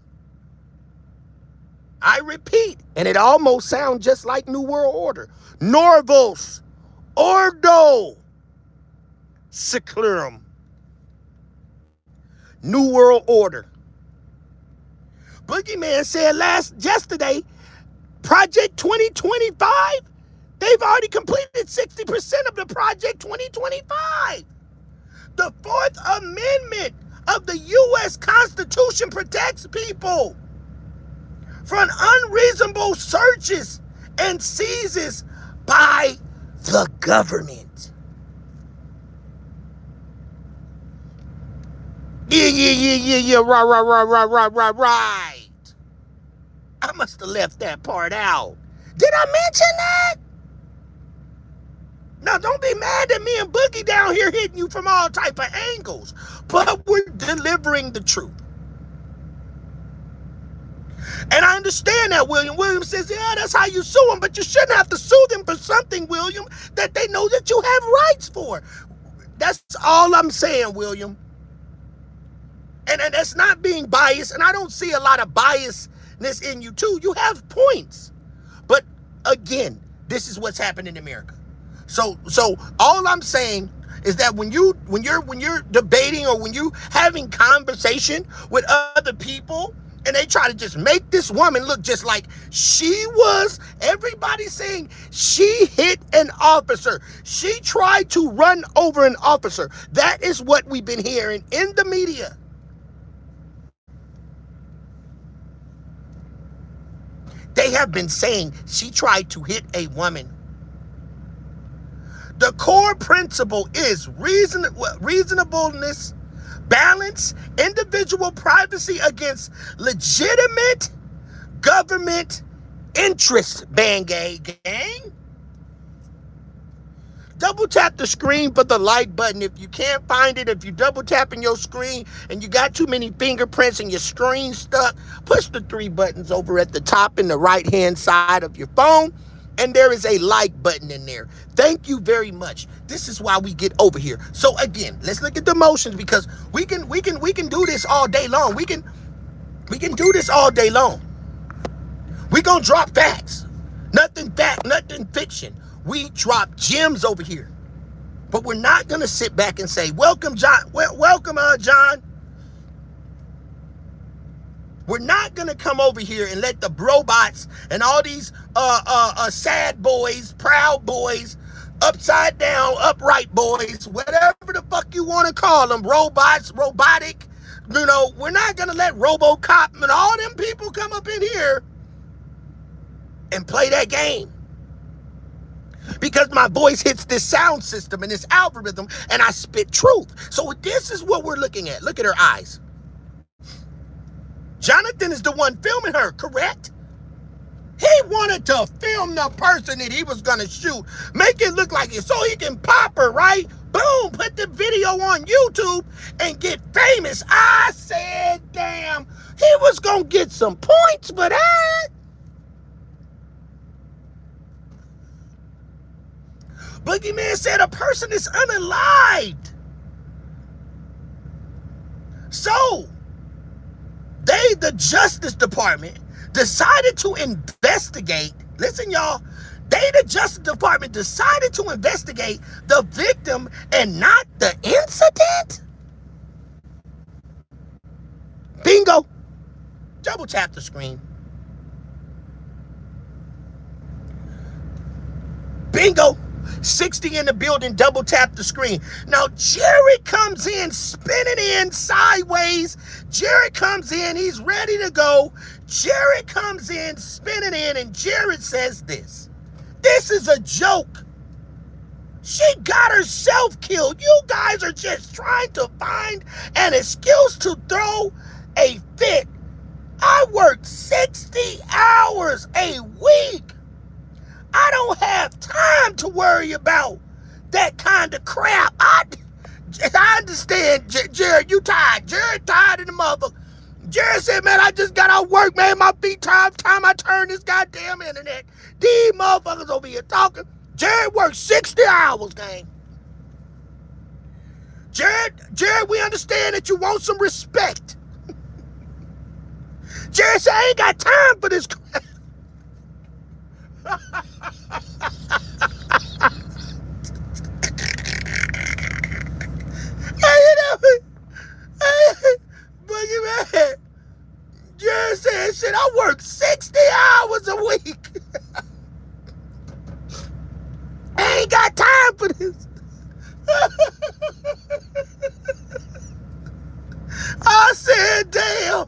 I repeat, and it almost sounds just like New World Order. Norvus Ordo Seclorum. New World Order. Boogeyman said yesterday, Project 2025, they've already completed 60% of the Project 2025. The Fourth Amendment of the U.S. Constitution protects people from unreasonable searches and seizures by the government. Yeah, right. I must have left that part out. Did I mention that? Now, don't be mad at me and Boogie down here hitting you from all type of angles, but we're delivering the truth. And I understand that, William. William says, yeah, that's how you sue them, but you shouldn't have to sue them for something, William, that they know that you have rights for. That's all I'm saying, William. And that's not being biased, and I don't see a lot of biasness in you, too. You have points. But, again, this is what's happened in America. So all I'm saying is that when you're debating or when you having conversation with other people and they try to just make this woman look just like she was, everybody saying she hit an officer. She tried to run over an officer. That is what we've been hearing in the media. They have been saying she tried to hit a woman. The core principle is reasonableness, balance, individual privacy against legitimate government interest, gang. Double tap the screen for the like button. If you can't find it, if you double tapping your screen and you got too many fingerprints and your screen stuck, push the 3 buttons over at the top in the right-hand side of your phone. And there is a like button in there. Thank you very much. This is why we get over here. So again, let's look at the motions, because we can do this all day long. We can do this all day long. We gonna drop facts. Nothing fact, nothing fiction. We drop gems over here. But we're not going to sit back and say, welcome, John. Welcome, John. We're not going to come over here and let the robots and all these sad boys, proud boys, upside down, upright boys, whatever the fuck you want to call them, robots, robotic, you know, we're not going to let RoboCop and all them people come up in here and play that game. Because my voice hits this sound system and this algorithm and I spit truth. So this is what we're looking at. Look at her eyes. Jonathan is the one filming her, correct? He wanted to film the person that he was going to shoot, make it look like it so he can pop her, right? Boom, put the video on YouTube and get famous. I said, damn, he was going to get some points for that. Boogeyman said a person is unalived. So, the Justice Department, decided to investigate. Listen, y'all. The Justice Department decided to investigate the victim and not the incident. Bingo. Double tap the screen. Bingo. 60 in the building, double tap the screen. Now, Jared comes in, spinning in sideways. Jared comes in, he's ready to go. Jared comes in, spinning in, and Jared says this. This is a joke. She got herself killed. You guys are just trying to find an excuse to throw a fit. I worked 60 hours a week. I don't have time to worry about that kind of crap. I understand, Jared, you tired. Jared tired in the motherfucker. Jared said, man, I just got out work, man. My feet tired. Time I turn this goddamn internet. These motherfuckers over here talking. Jared worked 60 hours, gang. Jared, we understand that you want some respect. Jared said, I ain't got time for this crap. Boogeyman, Jared said, shit, I work 60 hours a week. I ain't got time for this. I said, damn.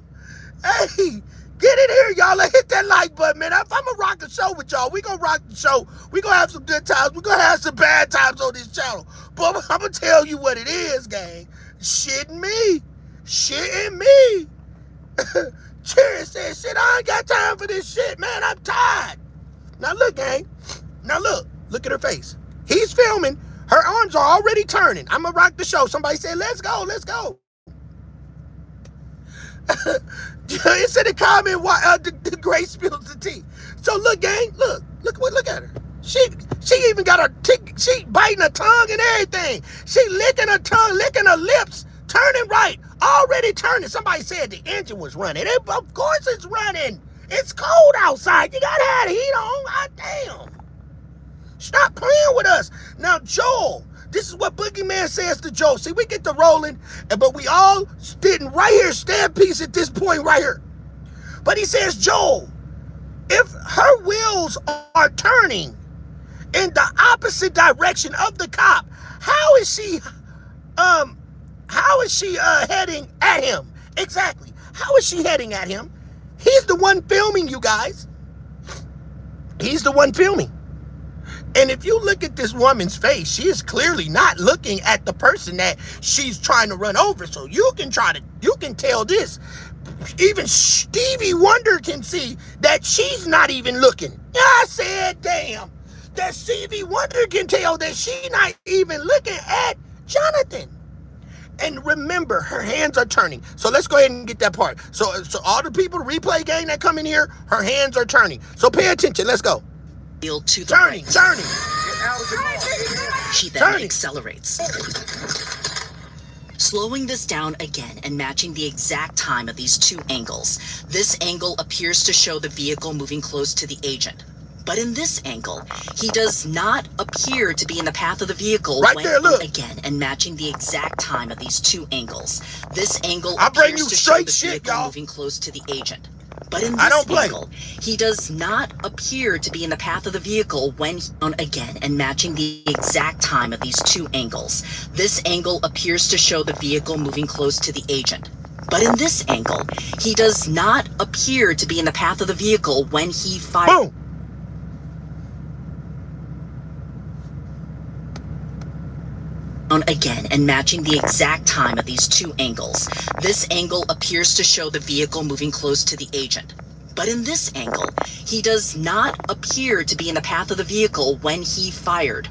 Hey, get in here, y'all. Hit that like button, man. If I'm going to rock the show with y'all, we going to rock the show. We going to have some good times. We going to have some bad times on this channel. But I'm going to tell you what it is, gang. Shitting me. Jared said, shit, I ain't got time for this shit, man. I'm tired. Now, look, gang. Now, look at her face. He's filming. Her arms are already turning. I'm going to rock the show. Somebody said, let's go. It said a comment why the Grace spills the tea. So look, gang, look at her. She even got her she biting her tongue and everything. She licking her tongue, licking her lips, turning right, already turning. Somebody said the engine was running. Of course it's running. It's cold outside. You gotta have the heat on. God damn. Stop playing with us. Now, Joel, this is what Boogeyman says to Joel. See, we get to rolling, but we all sitting right here, stand peace at this point right here. But he says, Joel, if her wheels are turning in the opposite direction of the cop, how is she heading at him? Exactly. How is she heading at him? He's the one filming, you guys. He's the one filming. And if you look at this woman's face, she is clearly not looking at the person that she's trying to run over. So you can tell this. Even Stevie Wonder can see that she's not even looking. I said, damn, that Stevie Wonder can tell that she's not even looking at Jonathan. And remember, her hands are turning. So let's go ahead and get that part. So all the people, the replay gang that come in here, her hands are turning. So pay attention. Let's go. To the Turning. She then accelerates. Slowing this down again and matching the exact time of these two angles. This angle appears to show the vehicle moving close to the agent. But in this angle, he does not appear to be in the path of the vehicle right when there, look. again and matching the exact time of these two angles. This angle I bring appears you to show straight the shit, vehicle y'all. moving close to the agent. But in I this don't play. angle, he does not appear to be in the path of the vehicle when again and matching the exact time of these two angles. This angle appears to show the vehicle moving close to the agent. But in this angle, he does not appear to be in the path of the vehicle when he fired. Boom. Again and matching the exact time of these two angles. This angle appears to show the vehicle moving close to the agent. But in this angle, he does not appear to be in the path of the vehicle when he fired.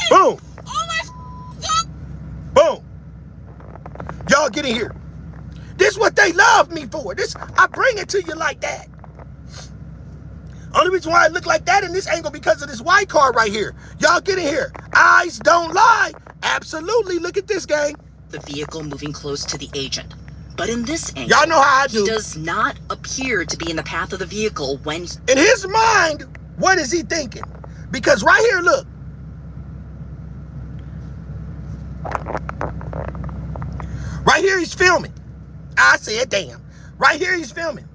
Boom. Oh my God. Boom. Y'all get in here. This is what they love me for. This, I bring it to you like that. Only reason why I look like that in this angle because of this white car right here. Y'all get in here. Eyes don't lie. Absolutely. Look at this, gang. The vehicle moving close to the agent. But in this angle, Y'all know how I do. he does not appear to be in the path of the vehicle when In his mind, what is he thinking? Because right here, look. Right here, he's filming. I said, damn. Right here, he's filming.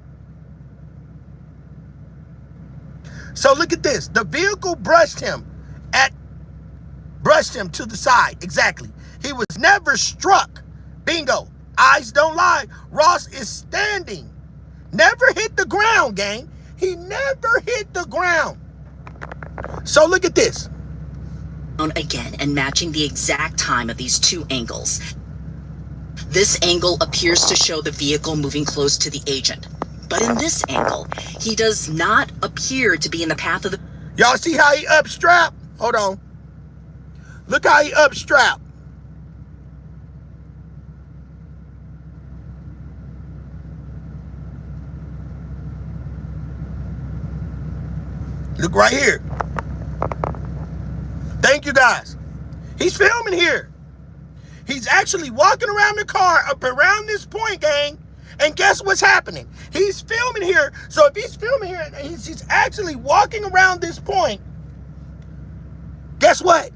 So look at this. The vehicle brushed him to the side. Exactly. He was never struck. Bingo. Eyes don't lie. Ross is standing. Never hit the ground, gang. He never hit the ground. So look at this. Again and matching the exact time of these two angles. This angle appears to show the vehicle moving close to the agent. But in this angle, he does not appear to be in the path of the... Y'all see how he upstrap? Hold on. Look how he upstrap. Look right here. Thank you, guys. He's filming here. He's actually walking around the car up around this point, gang. And guess what's happening? He's filming here. So if he's filming here and he's actually walking around this point, guess what?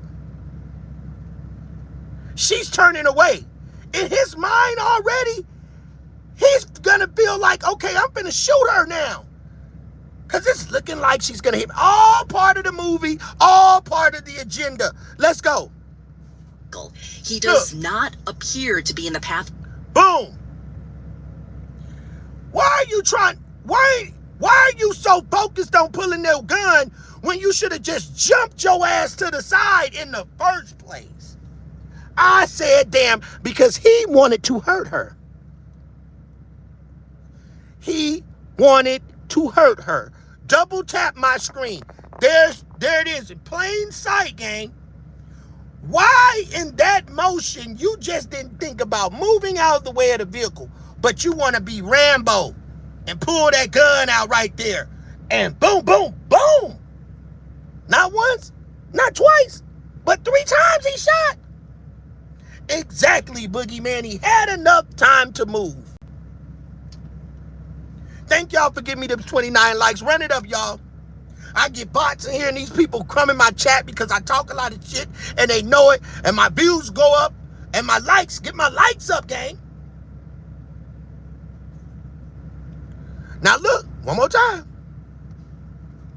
She's turning away. In his mind already, he's gonna feel like, okay, I'm gonna shoot her now. Because it's looking like she's gonna hit me. All part of the movie, all part of the agenda. Let's go. He does not appear to be in the path. Boom. Why are you trying? Why are you so focused on pulling that gun when you should have just jumped your ass to the side in the first place? I said, damn, because he wanted to hurt her. He wanted to hurt her. Double tap my screen. There it is in plain sight, gang. Why in that motion you just didn't think about moving out of the way of the vehicle, but you want to be Rambo and pull that gun out right there and boom, boom, boom. Not once, not twice, but 3 times he shot. Exactly, Boogeyman. He had enough time to move. Thank y'all for giving me them 29 likes. Run it up, y'all. I get bots in here and these people come in my chat because I talk a lot of shit and they know it. And my views go up and my likes, get my likes up, gang. Now look, one more time.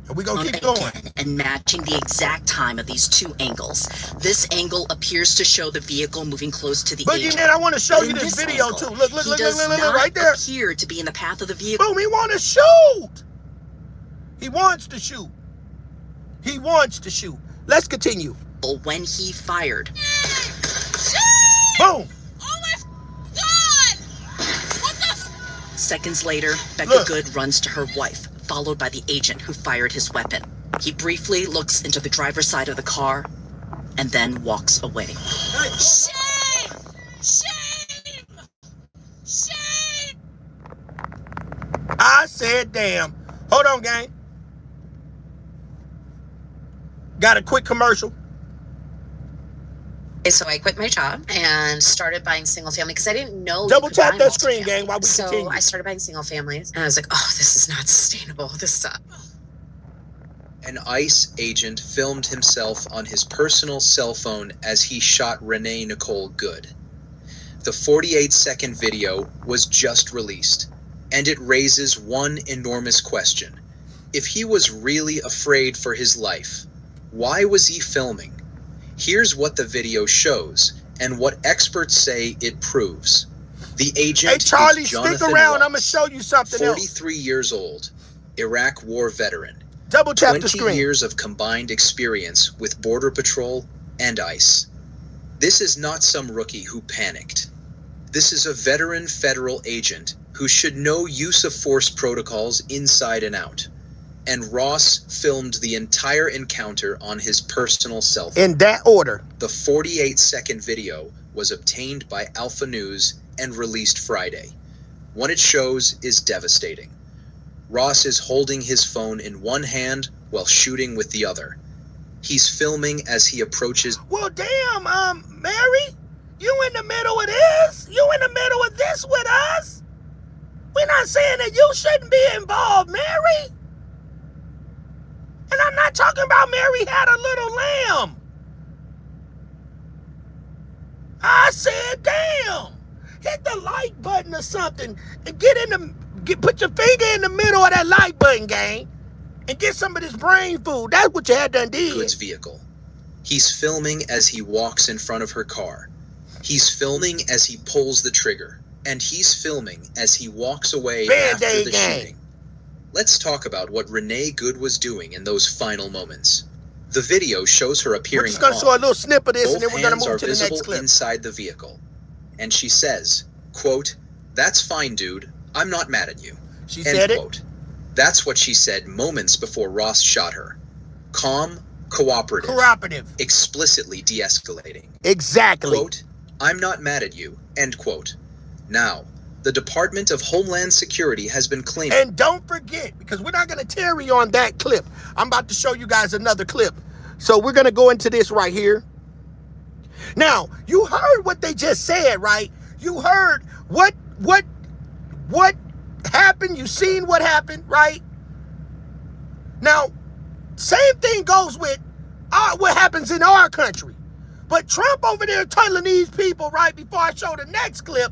And we're going to keep going. And matching the exact time of these two angles. This angle appears to show the vehicle moving close to the agent. Boogeyman, I want to show But you in this video angle, too. Look, he does not right there. appear to be in the path of the vehicle. Boom, he want to shoot. He wants to shoot. He wants to shoot. Let's continue. When he fired. Boom. Oh my God! What the? Seconds later, Becca Good runs to her wife, followed by the agent who fired his weapon. He briefly looks into the driver's side of the car and then walks away. Shame! Shame! Shame! I said, damn. Hold on, gang. Got a quick commercial. So I quit my job and started buying single family because I didn't know. Double tap that screen, gang, while we continue. So I started buying single families and I was like, oh, this is not sustainable. This sucks. An ICE agent filmed himself on his personal cell phone as he shot Renee Nicole Good. The 48-second video was just released, and it raises one enormous question. If he was really afraid for his life, why was he filming? Here's what the video shows, and what experts say it proves. The agent Hey, Charlie, is stick Jonathan around. I'm going to Ross, show you something 43 years old, Iraq War veteran. Double tap the 20 screen. years of combined experience with Border Patrol and ICE. This is not some rookie who panicked. This is a veteran federal agent who should know use of force protocols inside and out. And Ross filmed the entire encounter on his personal cell phone. In that order. The 48-second video was obtained by Alpha News and released Friday. What it shows is devastating. Ross is holding his phone in one hand while shooting with the other. He's filming as he approaches. Well, damn, Mary, you in the middle of this? You in the middle of this with us? We're not saying that you shouldn't be involved, Mary. And I'm not talking about Mary had a little lamb. I said, damn, hit the like button or something and put your finger in the middle of that like button, gang, and get some of this brain food. That's what you had done did. Good's vehicle. He's filming as he walks in front of her car. He's filming as he pulls the trigger. And he's filming as he walks away after the shooting. Let's talk about what Renee Good was doing in those final moments. The video shows her appearing We're just going to show a little snip of this, and then we're going to move to the next visible clip. Inside the vehicle. And she says, quote, "That's fine, dude. I'm not mad at you." She said it. Quote. That's what she said moments before Ross shot her. Calm, cooperative. Explicitly de-escalating. Exactly. Quote, "I'm not mad at you." End quote. Now, the Department of Homeland Security has been claiming. And don't forget, because we're not going to tarry on that clip. I'm about to show you guys another clip. So we're going to go into this right here. Now, you heard what they just said, right? You heard what happened. You seen what happened, right? Now, same thing goes with what happens in our country. But Trump over there telling these people, right before I show the next clip,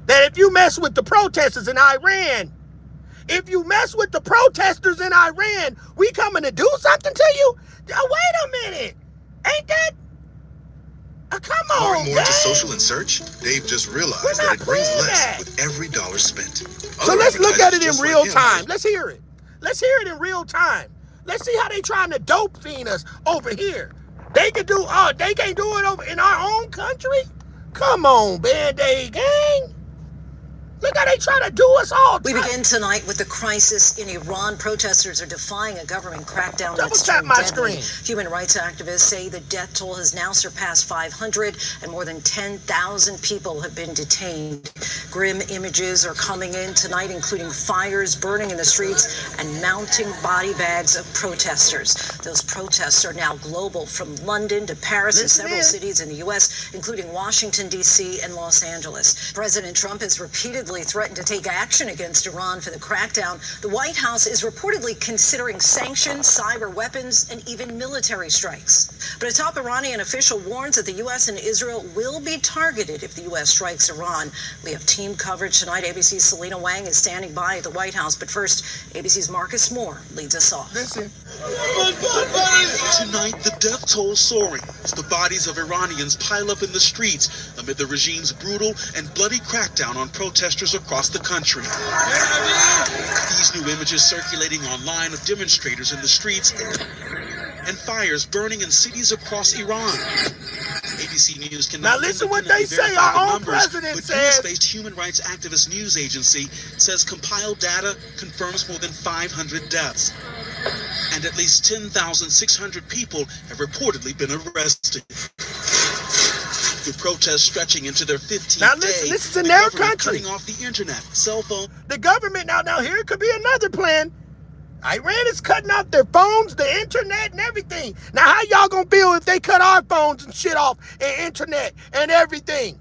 that if you mess with the protesters in Iran, we coming to do something to you? Wait a minute. Ain't that? Come on, more to social and search? Dave just realized that it brings less with every dollar spent. So let's look at it in real time. Let's hear it. Let's hear it in real time. Let's see how they trying to dope fiend us over here. They can't do it over in our own country? Come on, Band-Aid gang. Look how they try to do us all. We begin tonight with the crisis in Iran. Protesters are defying a government crackdown. Double tap my screen. Human rights activists say the death toll has now surpassed 500 and more than 10,000 people have been detained. Grim images are coming in tonight, including fires burning in the streets and mounting body bags of protesters. Those protests are now global, from London to Paris and several cities in the U.S., including Washington, D.C. and Los Angeles. President Trump has repeatedly threatened to take action against Iran for the crackdown. The White House is reportedly considering sanctions, cyber weapons, and even military strikes. But a top Iranian official warns that the U.S. and Israel will be targeted if the U.S. strikes Iran. We have team coverage tonight. ABC's Selena Wang is standing by at the White House. But first, ABC's Marcus Moore leads us off. Listen. Tonight, the death toll soaring as the bodies of Iranians pile up in the streets amid the regime's brutal and bloody crackdown on protesters across the country. These new images circulating online of demonstrators in the streets and fires burning in cities across Iran. ABC News cannot now listen what they say. Our own president says. US-based human rights activist news agency says compiled data confirms more than 500 deaths. And at least 10,600 people have reportedly been arrested. The protests stretching into their 15th now listen, day, this is in their country. Cutting off the internet, cell phone. The government, now here could be another plan. Iran is cutting off their phones, the internet, and everything. Now how y'all gonna feel if they cut our phones and shit off, and internet, and everything?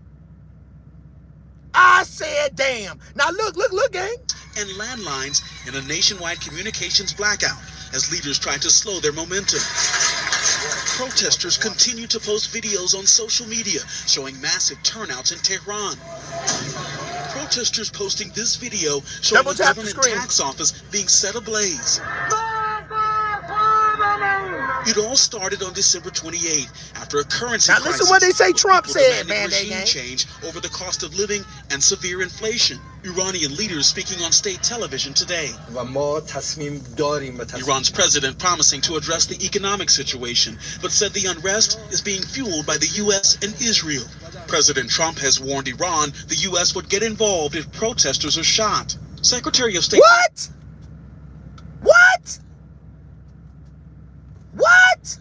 I said damn. Now look, gang. And landlines in a nationwide communications blackout. as leaders try to slow their momentum. Protesters continue to post videos on social media showing massive turnouts in Tehran. Protesters posting this video showing the government tax office being set ablaze. It all started on December 28th after a currency crisis. Now listen what they say Trump said, man. Regime change over the cost of living and severe inflation. Iranian leaders speaking on state television today. Iran's president promising to address the economic situation, but said the unrest is being fueled by the U.S. and Israel. President Trump has warned Iran the U.S. would get involved if protesters are shot. Secretary of State... What? What? What?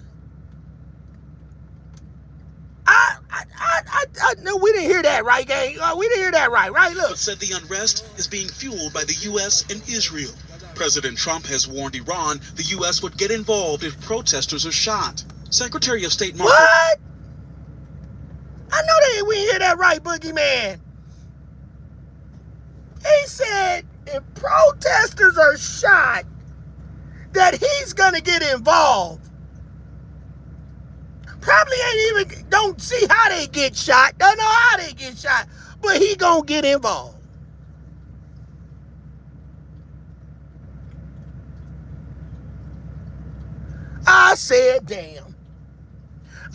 No, we didn't hear that, right, gang? We didn't hear that right, look. But said the unrest is being fueled by the U.S. and Israel. President Trump has warned Iran the U.S. would get involved if protesters are shot. Secretary of State Marco... What? I know we didn't hear that right, Boogeyman. He said if protesters are shot, that he's gonna get involved. Probably ain't even, don't see how they get shot, don't know how they get shot, but he gonna get involved. I said, damn.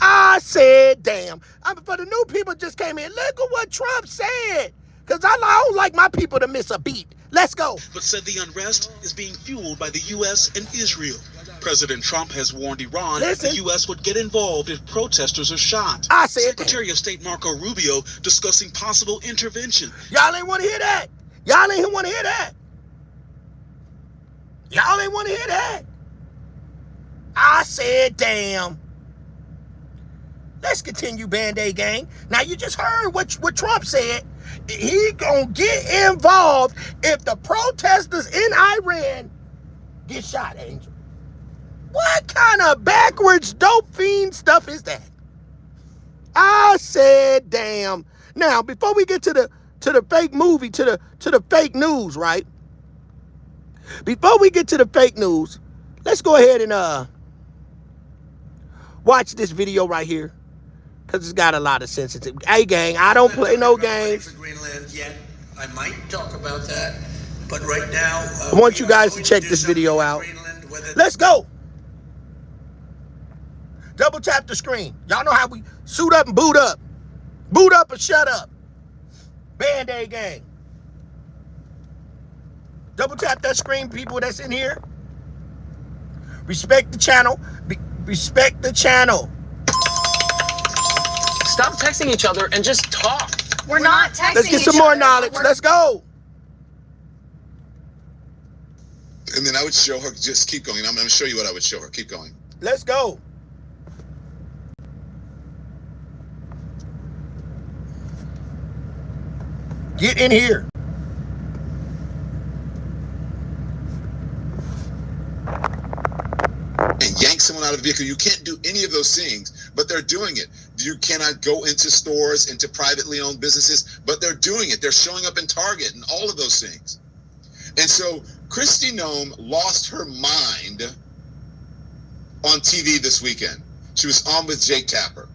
I said, damn. For the new people just came in, look at what Trump said. Because I don't like my people to miss a beat. Let's go. But said the unrest is being fueled by the U.S. and Israel. President Trump has warned Iran the U.S. would get involved if protesters are shot. I said Secretary of State Marco Rubio discussing possible intervention. Y'all ain't want to hear that. Y'all ain't want to hear that. Y'all ain't want to hear that. I said, damn. Let's continue, Band-Aid gang. Now, you just heard what Trump said. He gonna get involved if the protesters in Iran get shot, Angel. What kind of backwards dope fiend stuff is that? I said, damn. Now, before we get to the fake movie, to the fake news, right? Before we get to the fake news, let's go ahead and watch this video right here. Because it's got a lot of sensitive. Hey, gang, I don't play no games. For Greenland yet. I might talk about that, but right now, I want you guys to check this video out. Let's go. Double tap the screen. Y'all know how we suit up and boot up. Boot up or shut up. Band-Aid gang. Double tap that screen, people that's in here. Respect the channel. Respect the channel. Stop texting each other and just talk. We're not texting. Let's get some more knowledge. Let's go. And then I would show her, just keep going. I'm going to show you what I would show her. Keep going. Let's go. Get in here. And yank someone out of the vehicle. You can't do any of those things, but they're doing it. You cannot go into stores, into privately owned businesses, but they're doing it. They're showing up in Target and all of those things. And so Kristi Noem lost her mind on TV this weekend. She was on with Jake Tapper.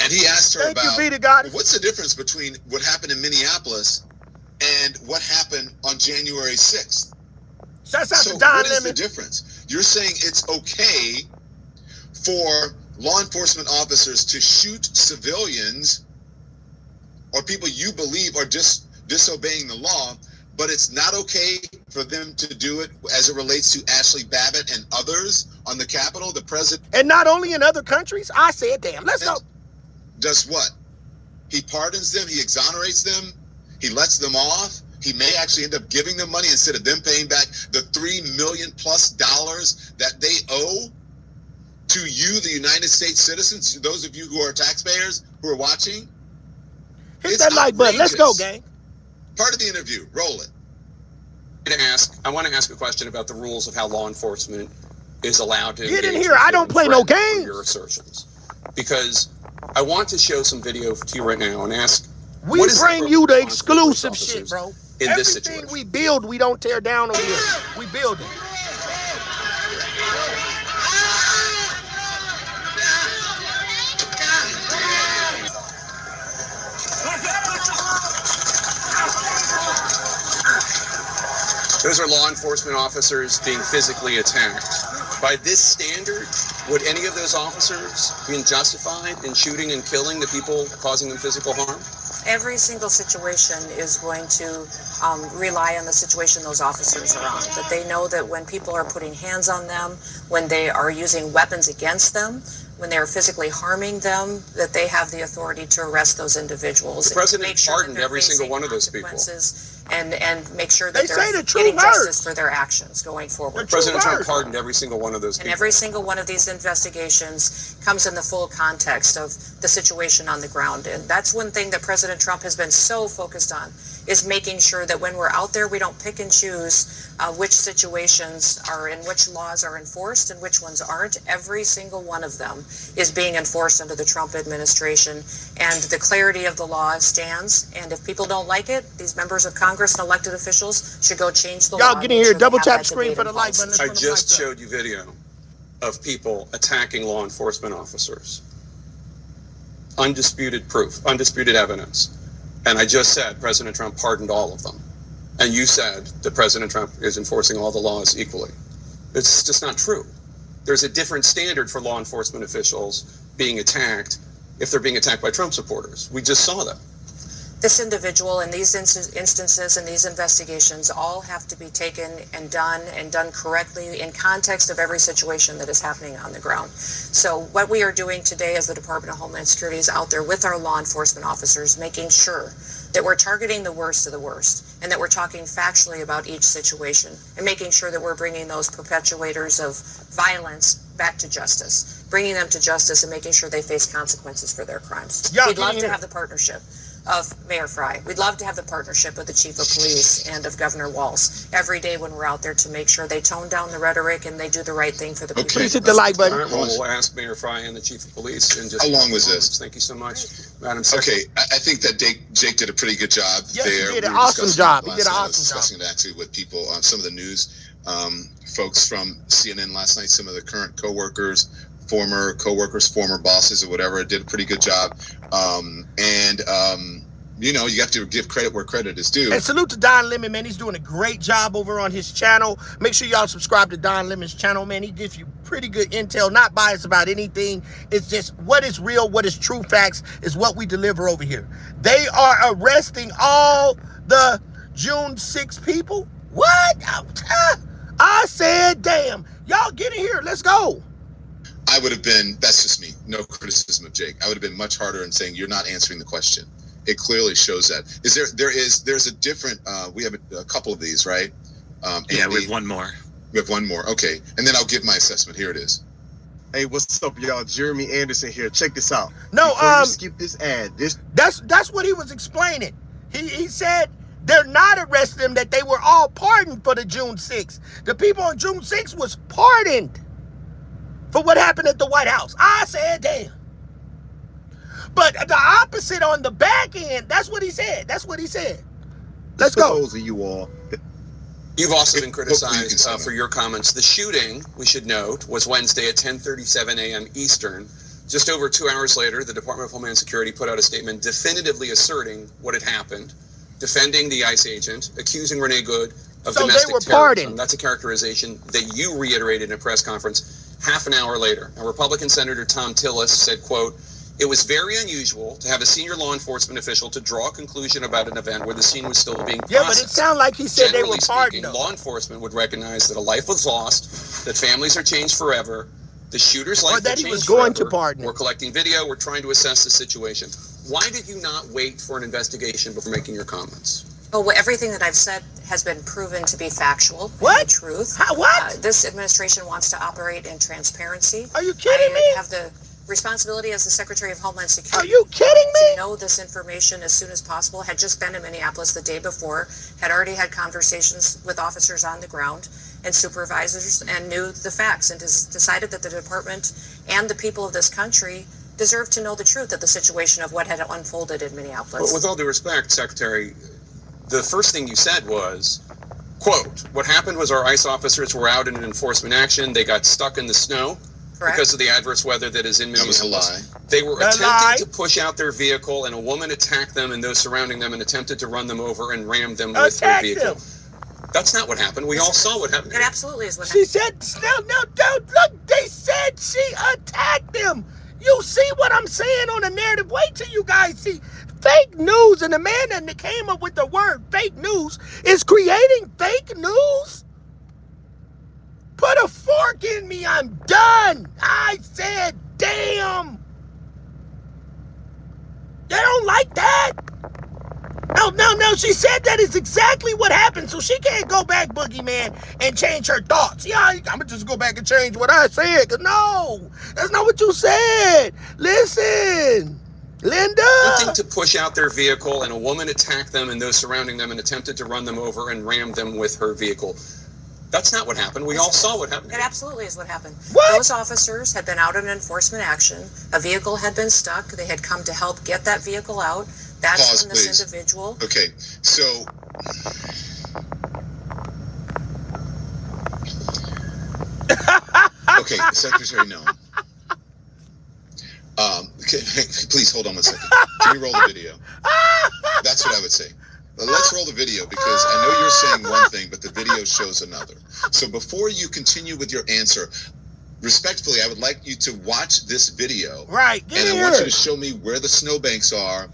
And he asked her about what's the difference between what happened in Minneapolis and what happened on January 6th. Shouts out so to Don what is Lemon. the difference? You're saying it's okay for law enforcement officers to shoot civilians or people you believe are disobeying the law, but it's not okay for them to do it as it relates to Ashley Babbitt and others on the Capitol, the president. And not only in other countries. I said, damn, let's go. Does what? He pardons them, he exonerates them, he lets them off. He may actually end up giving them money instead of them paying back the $3 million+ that they owe to you, the United States citizens, those of you who are taxpayers who are watching. Hit that like button. Let's go, gang. Part of the interview. Roll it. I want to ask a question about the rules of how law enforcement is allowed to get in here. I don't play no games. Your assertions, because I want to show some video to you right now and ask. We bring you the exclusive shit, bro. In this situation, everything we build, we don't tear down over here. We build it. Those are law enforcement officers being physically attacked. By this standard, would any of those officers be justified in shooting and killing the people causing them physical harm? Every single situation is going to rely on the situation those officers are on. That they know that when people are putting hands on them, when they are using weapons against them, when they are physically harming them, that they have the authority to arrest those individuals. The president pardoned every single one of those people. And make sure that they're the getting justice for their actions going forward. President Trump pardoned every single one of those people. And every single one of these investigations comes in the full context of the situation on the ground. And that's one thing that President Trump has been so focused on, is making sure that when we're out there, we don't pick and choose which situations are and which laws are enforced and which ones aren't. Every single one of them is being enforced under the Trump administration. And the clarity of the law stands. And if people don't like it, these members of Congress and elected officials should go change the law. Y'all get in here, double tap screen for the like button. I just showed you video of people attacking law enforcement officers. Undisputed proof, undisputed evidence. And I just said President Trump pardoned all of them. And you said that President Trump is enforcing all the laws equally. It's just not true. There's a different standard for law enforcement officials being attacked if they're being attacked by Trump supporters. We just saw that. This individual and these instances and these investigations all have to be taken and done correctly in context of every situation that is happening on the ground. So what we are doing today as the Department of Homeland Security is out there with our law enforcement officers, making sure that we're targeting the worst of the worst and that we're talking factually about each situation and making sure that we're bringing those perpetuators of violence back to justice, bringing them to justice and making sure they face consequences for their crimes. We'd love to have the partnership of Mayor Fry. We'd love to have the partnership of the Chief of Police and of Governor Walz every day when we're out there to make sure they tone down the rhetoric and they do the right thing for the people. Please hit the like button. We'll ask Mayor Fry and the Chief of Police in just How long was this? Thank you so much, Madam Okay, Secretary. I think that Jake did a pretty good job there. Yes, he did an awesome job. He did an awesome job. Discussing that too with people, some of the news folks from CNN last night, some of the current former bosses or whatever, did a pretty good job. You know, you have to give credit where credit is due. And salute to Don Lemon, man. He's doing a great job over on his channel. Make sure y'all subscribe to Don Lemon's channel, man. He gives you pretty good intel, not biased about anything. It's just what is real, what is true facts is what we deliver over here. They are arresting all the June 6 people. What? I said, damn. Y'all get in here. Let's go. I would have been, that's just me, no criticism of Jake. I would have been much harder in saying you're not answering the question. It clearly shows that. There's a different, we have a couple of these, right? Yeah, we have one more. We have one more, okay. And then I'll give my assessment. Here it is. Hey, what's up, y'all? Jeremy Anderson here. Check this out. No, Before you skip this ad. That's what he was explaining. He said they're not arresting them, that they were all pardoned for the June 6th. The people on June 6th was pardoned for what happened at the White House. I said, damn. But the opposite on the back end, that's what he said. That's what he said. Let's go. Those of you all. You've also been criticized for your comments. The shooting, we should note, was Wednesday at 10:37 a.m. Eastern. Just over 2 hours later, the Department of Homeland Security put out a statement definitively asserting what had happened, defending the ICE agent, accusing Renee Good of domestic terrorism. That's a characterization that you reiterated in a press conference half an hour later. Now, Republican Senator Tom Tillis said, quote, "It was very unusual to have a senior law enforcement official to draw a conclusion about an event where the scene was still being processed. Yeah, but it sounded like he said they were pardoned. Law enforcement would recognize that a life was lost, that families are changed forever, the shooter's life that he was going to pardon. We're collecting video. We're trying to assess the situation." Why did you not wait for an investigation before making your comments? Well, everything that I've said has been proven to be factual. What? And truth. What? This administration wants to operate in transparency. Are you kidding me? I have the responsibility as the Secretary of Homeland Security. Are you kidding me? To know this information as soon as possible. Had just been in Minneapolis the day before, had already had conversations with officers on the ground and supervisors, and knew the facts, and decided that the department and the people of this country deserve to know the truth of the situation of what had unfolded in Minneapolis. But with all due respect, Secretary, the first thing you said was, quote, "What happened was our ICE officers were out in an enforcement action. They got stuck in the snow." Correct. Because of the adverse weather that is in Minneapolis. That was a lie. They were attempting to push out their vehicle, and a woman attacked them and those surrounding them and attempted to run them over and rammed them with their vehicle. That's not what happened. We all saw what happened. It absolutely is what She happened. said, no, don't look, they said she attacked him. You see what I'm saying on the narrative? Wait till you guys see fake news. And the man that came up with the word fake news is creating fake news. Put a fork in me, I'm done. I said, damn. They don't like that. No, she said that is exactly what happened, so she can't go back, Boogeyman, and change her thoughts. Yeah, I'm going to just go back and change what I said, because no, that's not what you said. Listen, Linda. Attempting to push out their vehicle, and a woman attacked them and those surrounding them and attempted to run them over and rammed them with her vehicle. That's not what happened. We all saw what happened. It absolutely is what happened. What? Those officers had been out in enforcement action. A vehicle had been stuck. They had come to help get that vehicle out. That's Pause, when this please. individual. Okay, so okay, Secretary Noem. Please hold on 1 second. Can you roll the video? That's what I would say. Let's roll the video, because I know you're saying one thing, but the video shows another. So before you continue with your answer, respectfully, I would like you to watch this video. Right, and I want you to show me where the snowbanks are,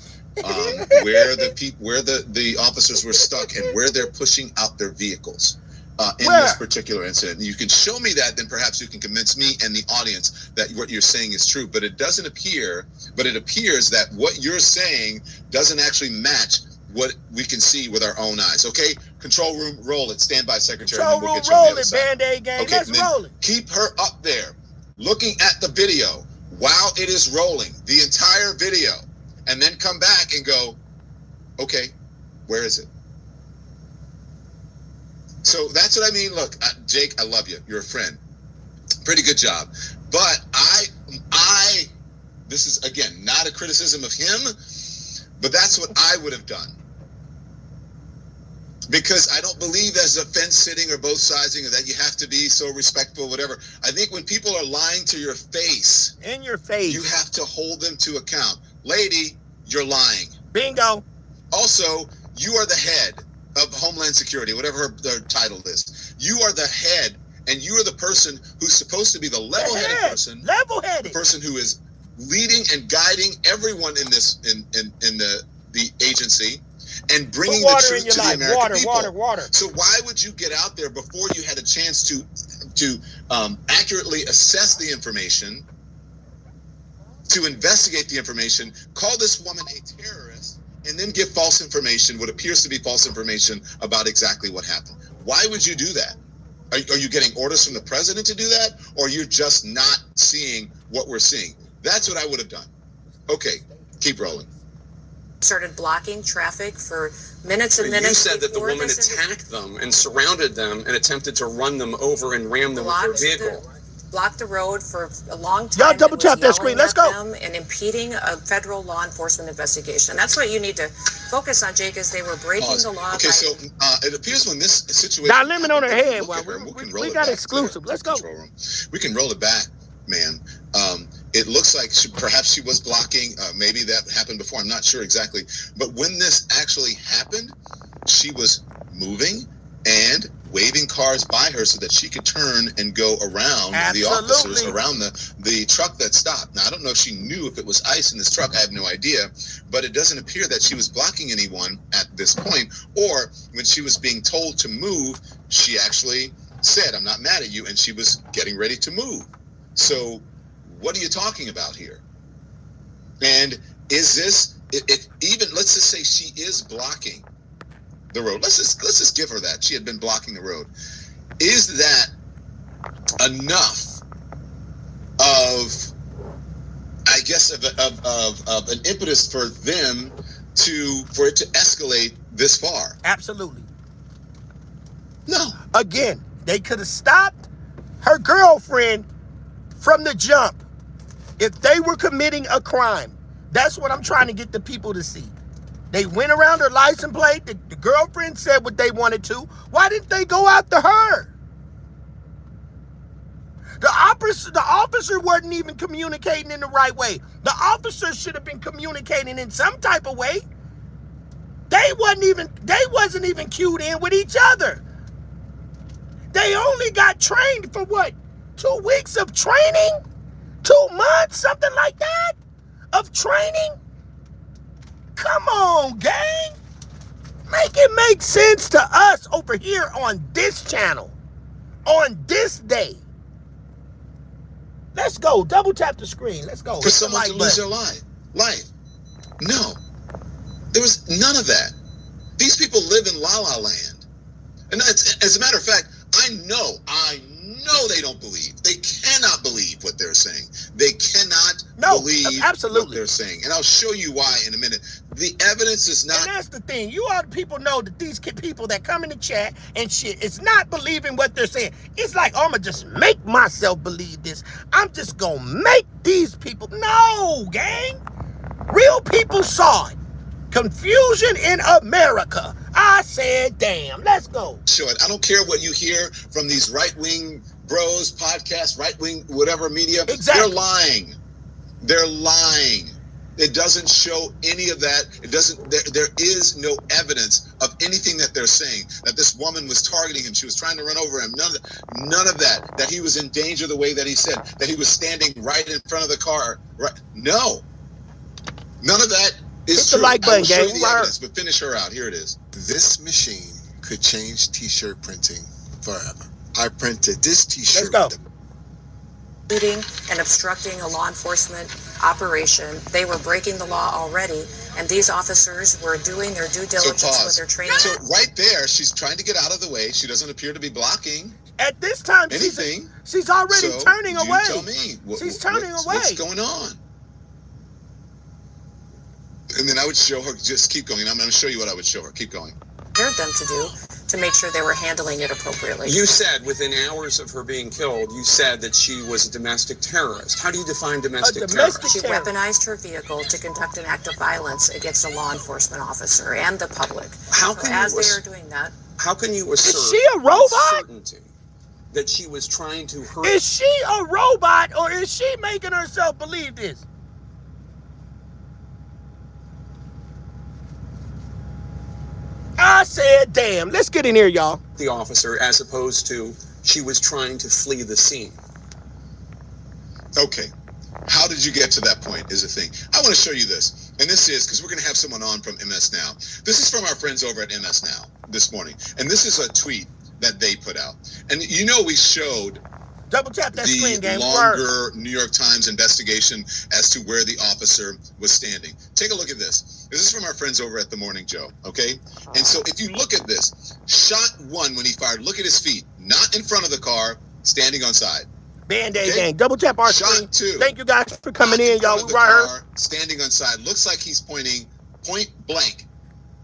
where the officers were stuck, and where they're pushing out their vehicles in this particular incident. And you can show me that, then perhaps you can convince me and the audience that what you're saying is true. But it doesn't appear, but it appears that what you're saying doesn't actually match what we can see with our own eyes. Okay, control room, roll it. Stand by, Secretary. Control room, roll it, Band-Aid gang. Okay, let's roll it. Keep her up there, looking at the video while it is rolling, the entire video, and then come back and go, okay, where is it? So that's what I mean. Look, Jake, I love you. You're a friend. Pretty good job. But this is, again, not a criticism of him, but that's what I would have done. Because I don't believe there's a fence sitting or both sizing, or that you have to be so respectful, whatever. I think when people are lying to your face, in your face, you have to hold them to account. Lady, you're lying. Bingo. Also, you are the head of Homeland Security, whatever their title is. You are the head, and you are the person who's supposed to be the level-headed person. Level-headed. The person who is leading and guiding everyone in this in the agency, and bringing the truth to the American people. Water. So why would you get out there before you had a chance to accurately assess the information, to investigate the information, call this woman a terrorist, and then give false information, what appears to be false information about exactly what happened? Why would you do that? Are you getting orders from the president to do that, or you're just not seeing what we're seeing? That's what I would have done. Okay, keep rolling. Started blocking traffic for minutes and minutes. You said that the woman attacked them and surrounded them and attempted to run them over and ram them with her vehicle. Blocked the road for a long time. Y'all double tap that screen. Let's go. And impeding a federal law enforcement investigation. That's what you need to focus on, Jake, is they were breaking the law. Okay, so it appears when this situation... Got lemon on her head. We got exclusive. Let's go. We can roll it back, ma'am. It looks like perhaps she was blocking. Maybe that happened before. I'm not sure exactly. But when this actually happened, she was moving and waving cars by her so that she could turn and go around the officers, around the truck that stopped. Now, I don't know if she knew if it was ICE in this truck. I have no idea. But it doesn't appear that she was blocking anyone at this point. Or when she was being told to move, she actually said, I'm not mad at you, and she was getting ready to move. So what are you talking about here? And is this, even, let's just say she is blocking the road. Let's just give her that. She had been blocking the road. Is that enough of, I guess, of an impetus for them for it to escalate this far? Absolutely. No. Again, they could have stopped her girlfriend from the jump if they were committing a crime. That's what I'm trying to get the people to see. They went around her license plate. The girlfriend said what they wanted to. Why didn't they go after her? The officer wasn't even communicating in the right way. The officer should have been communicating in some type of way. They wasn't even cued in with each other. they only got trained for what? 2 weeks of training? 2 months? Something like that? Of training? Come on, gang. Make it make sense to us over here on this channel. On this day. Let's go. Double tap the screen. Let's go. For someone to lose their life. No. There was none of that. These people live in La La Land. And as a matter of fact, I know they don't believe. They cannot believe what they're saying. They cannot believe what they're saying. And I'll show you why in a minute. The evidence is not... And that's the thing. You all the people know that these people that come in the chat and shit is not believing what they're saying. It's like, oh, I'm going to just make myself believe this. I'm just going to make these people... No, gang. Real people saw it. Confusion in America. I said, damn, let's go. Show it. I don't care what you hear from these right-wing bros, podcasts, right-wing, whatever media. Exactly. They're lying. They're lying. It doesn't show any of that. It doesn't. There is no evidence of anything that they're saying. That this woman was targeting him. She was trying to run over him. None of that. That he was in danger the way that he said. That he was standing right in front of the car. Right? No. None of that is true. Hit the like button, gang. But finish her out. Here it is. This machine could change t-shirt printing forever. I printed this t-shirt. Let's go. Looting and obstructing a law enforcement operation. They were breaking the law already, and these officers were doing their due diligence with their training. So right there, she's trying to get out of the way. She doesn't appear to be blocking at this time. Anything. She's already turning away. Tell me. She's turning away. What's going on? And then I would show her, just keep going. I'm going to show you what I would show her. Keep going. Dared them to do to make sure they were handling it appropriately. You said within hours of her being killed, you said that she was a domestic terrorist. How do you define domestic terrorist? She weaponized her vehicle to conduct an act of violence against a law enforcement officer and the public. How can as they are doing that, how can you assert is she a robot? Certainty that she was trying to hurt? Is she a robot or is she making herself believe this? I said, damn, let's get in here, y'all. The officer, as opposed to she was trying to flee the scene. Okay. How did you get to that point is the thing. I want to show you this. And this is, because we're going to have someone on from MS Now. This is from our friends over at MS Now this morning. And this is a tweet that they put out. And you know we showed double tap that screen, game. Longer New York Times investigation as to where the officer was standing. Take a look at this. This is from our friends over at The Morning Joe, okay? And so if you look at this, shot one when he fired, look at his feet, not in front of the car, standing on side. Band-Aid gang. Double tap our shot screen. Two. Thank you guys for coming in, y'all. We right here. Standing on side. Looks like he's pointing point blank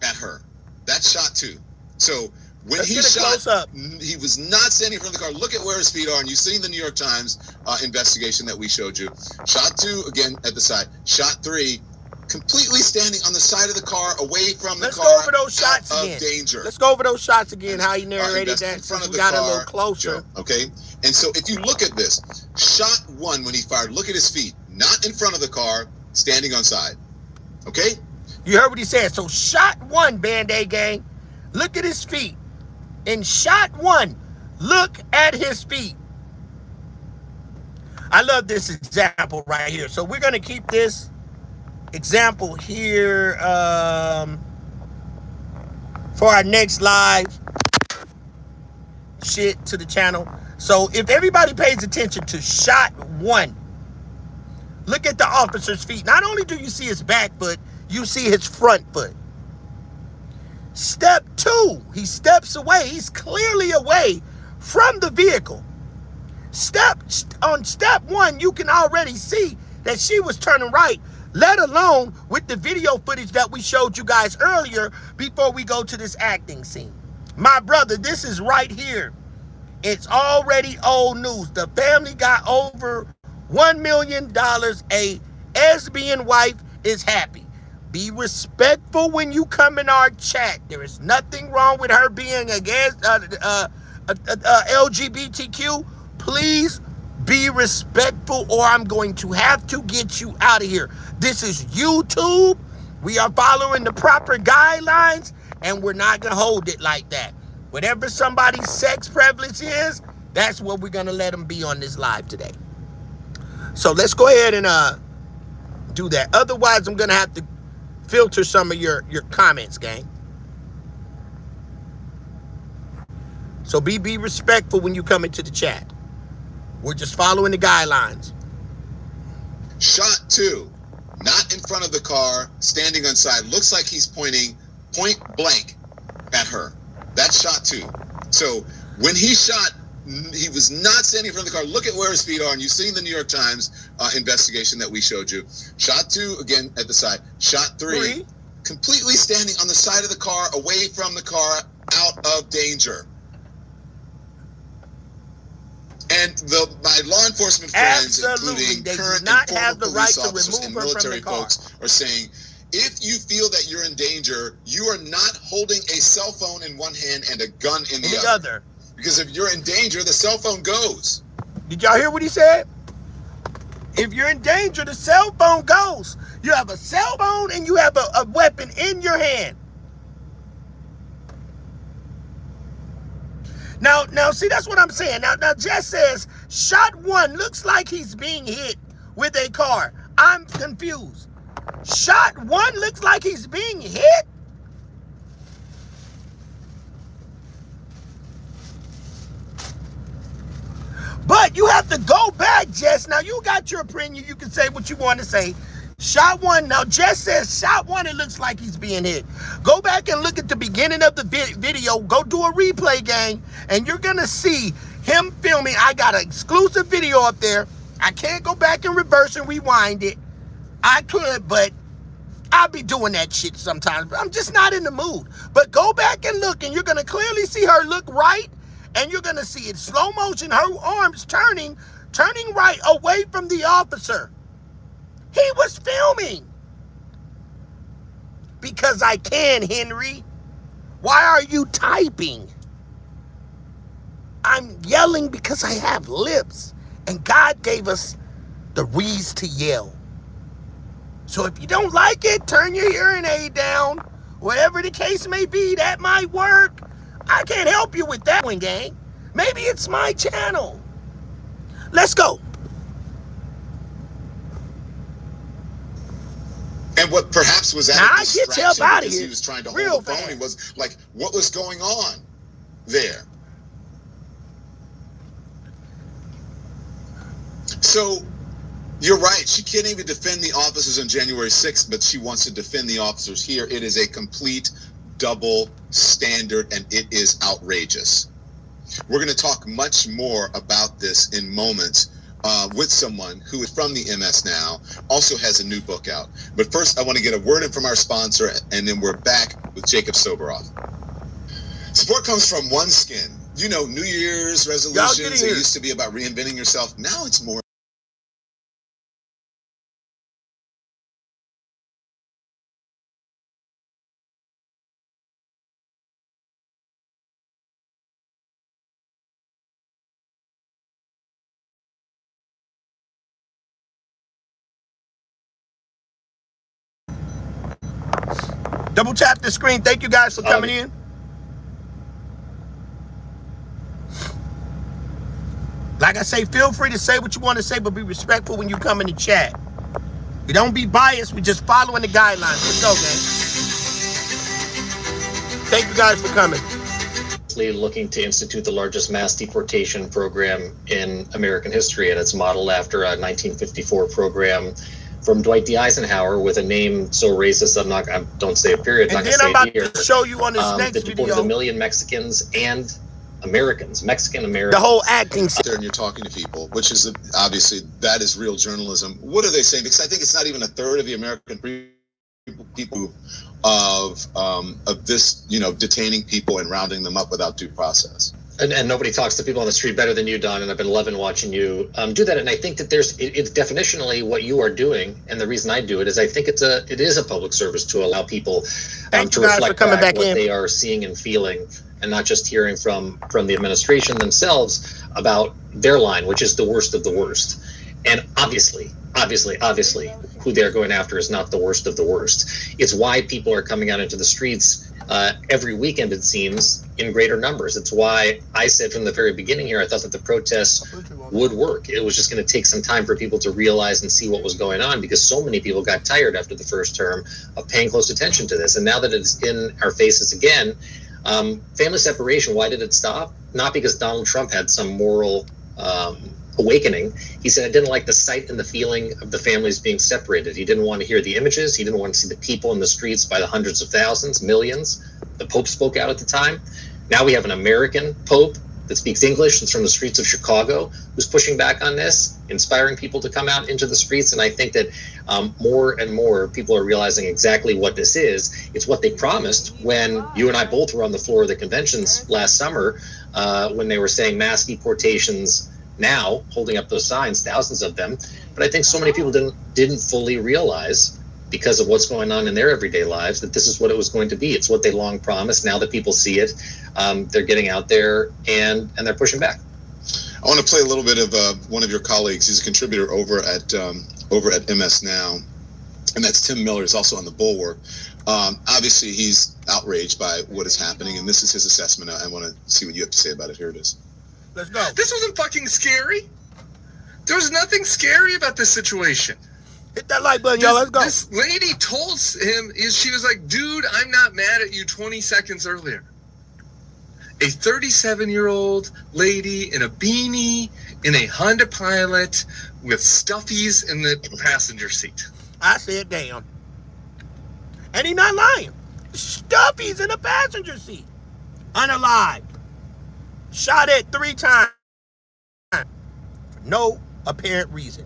at her. That's shot two. So when he shot, he was not standing in front of the car. Look at where his feet are, and you've seen the New York Times investigation that we showed you. Shot two, again, at the side. Shot three, completely standing on the side of the car, away from the car. Let's go over those shots again. Danger. Let's go over those shots again, how he narrated that since we got a little closer. Okay? And so if you look at this, shot one when he fired, look at his feet, not in front of the car, standing on side. Okay? You heard what he said. So shot one, Band-Aid gang, look at his feet. In shot one, look at his feet. I love this example right here. So we're going to keep this example here for our next live shit to the channel. So if everybody pays attention to shot one, look at the officer's feet. Not only do you see his back foot, you see his front foot. Step two, he steps away. He's clearly away from the vehicle. On step one, you can already see that she was turning right, let alone with the video footage that we showed you guys earlier before we go to this acting scene. My brother, this is right here. It's already old news. The family got over $1 million. A lesbian wife is happy. Be respectful when you come in our chat. There is nothing wrong with her being against LGBTQ. Please be respectful or I'm going to have to get you out of here. This is YouTube. We are following the proper guidelines and we're not going to hold it like that. Whatever somebody's sex privilege is, that's what we're going to let them be on this live today. So let's go ahead and do that. Otherwise, I'm going to have to filter some of your comments, gang. So be respectful when you come into the chat. We're just following the guidelines. Shot 2, not in front of the car, standing on side. Looks like he's pointing point blank at her. That's shot 2. So when he shot, he was not standing in front of the car. Look at where his feet are, and you've seen the New York Times investigation that we showed you. Shot 2, again, at the side. Shot 3, completely standing on the side of the car, away from the car, out of danger. And my law enforcement friends, including current and former police officers and military folks, are saying, if you feel that you're in danger, you are not holding a cell phone in one hand and a gun in the other. Because if you're in danger, the cell phone goes. Did y'all hear what he said? If you're in danger, the cell phone goes. You have a cell phone and you have a weapon in your hand. Now, see, that's what I'm saying. Now, Jess says, shot 1 looks like he's being hit with a car. I'm confused. Shot 1 looks like he's being hit? But you have to go back, Jess. Now, you got your opinion. You can say what you want to say. Shot 1. Now, Jess says, shot 1, it looks like he's being hit. Go back and look at the beginning of the video. Go do a replay, gang, and you're going to see him filming. I got an exclusive video up there. I can't go back and reverse and rewind it. I could, but I'll be doing that shit sometimes. I'm just not in the mood. But go back and look, and you're going to clearly see her look right, and you're going to see it slow motion, her arms turning right away from the officer. He was filming. Because I can, Henry. Why are you typing? I'm yelling because I have lips. And God gave us the reeds to yell. So if you don't like it, turn your hearing aid down. Whatever the case may be, that might work. I can't help you with that one, gang. Maybe it's my channel. Let's go. And what perhaps was at a distraction because he was trying to hold the phone, he was like, what was going on there? So you're right. She can't even defend the officers on January 6th, but she wants to defend the officers here. It is a complete double standard, and it is outrageous. We're going to talk much more about this in moments with someone who is from the MS now, also has a new book out. But first, I want to get a word in from our sponsor, and then we're back with Jacob Soboroff. Support comes from OneSkin. You know, New Year's resolutions, it used to be about reinventing yourself. Now it's more double tap the screen. Thank you guys for coming in. Like I say, feel free to say what you want to say, but be respectful when you come in the chat. We don't be biased. We just following the guidelines. Let's go, man. Thank you guys for coming. Looking to institute the largest mass deportation program in American history, and it's modeled after a 1954 program from Dwight D. Eisenhower with a name so racist I don't say a period. And then I'm about to show you on this next that deported video. 1 million Mexicans and Americans, Mexican Americans. The whole acting there, and you're talking to people, which is obviously that is real journalism. What are they saying? Because I think it's not even a third of the American people of this, you know, detaining people and rounding them up without due process. And nobody talks to people on the street better than you, Don, and I've been loving watching you do that. And I think that it's definitionally what you are doing, and the reason I do it is I think it is a public service to allow people to reflect back what they are seeing and feeling, and not just hearing from the administration themselves about their line, which is the worst of the worst. And obviously, obviously, who they're going after is not the worst of the worst. It's why people are coming out into the streets every weekend, it seems, in greater numbers. It's why I said from the very beginning here, I thought that the protests would work. It was just going to take some time for people to realize and see what was going on, because so many people got tired after the first term of paying close attention to this. And now that it's in our faces again, family separation, why did it stop? Not because Donald Trump had some moral awakening. He said, I didn't like the sight and the feeling of the families being separated. He didn't want to hear the images. He didn't want to see the people in the streets by the hundreds of thousands, millions. The Pope spoke out at the time. Now we have an American Pope that speaks English, that's from the streets of Chicago, who's pushing back on this, inspiring people to come out into the streets. And I think that more and more people are realizing exactly what this is. It's what they promised when you and I both were on the floor of the conventions last summer, when they were saying mass deportations now, holding up those signs, thousands of them. But I think so many people didn't fully realize, because of what's going on in their everyday lives, that this is what it was going to be. It's what they long promised. Now that people see it, they're getting out there and they're pushing back. I want to play a little bit of one of your colleagues. He's a contributor over at MS Now, and that's Tim Miller. He's also on the Bulwark. Obviously, he's outraged by what is happening, and this is his assessment. I want to see what you have to say about it. Here it is. Let's go. This wasn't fucking scary. There was nothing scary about this situation. Hit that like button, y'all. Let's go. This lady told him, she was like, dude, I'm not mad at you 20 seconds earlier. A 37-year-old lady in a beanie, in a Honda Pilot, with stuffies in the passenger seat. I said, damn. And he's not lying. Stuffies in the passenger seat. Unalived. Shot at 3 times. For no apparent reason.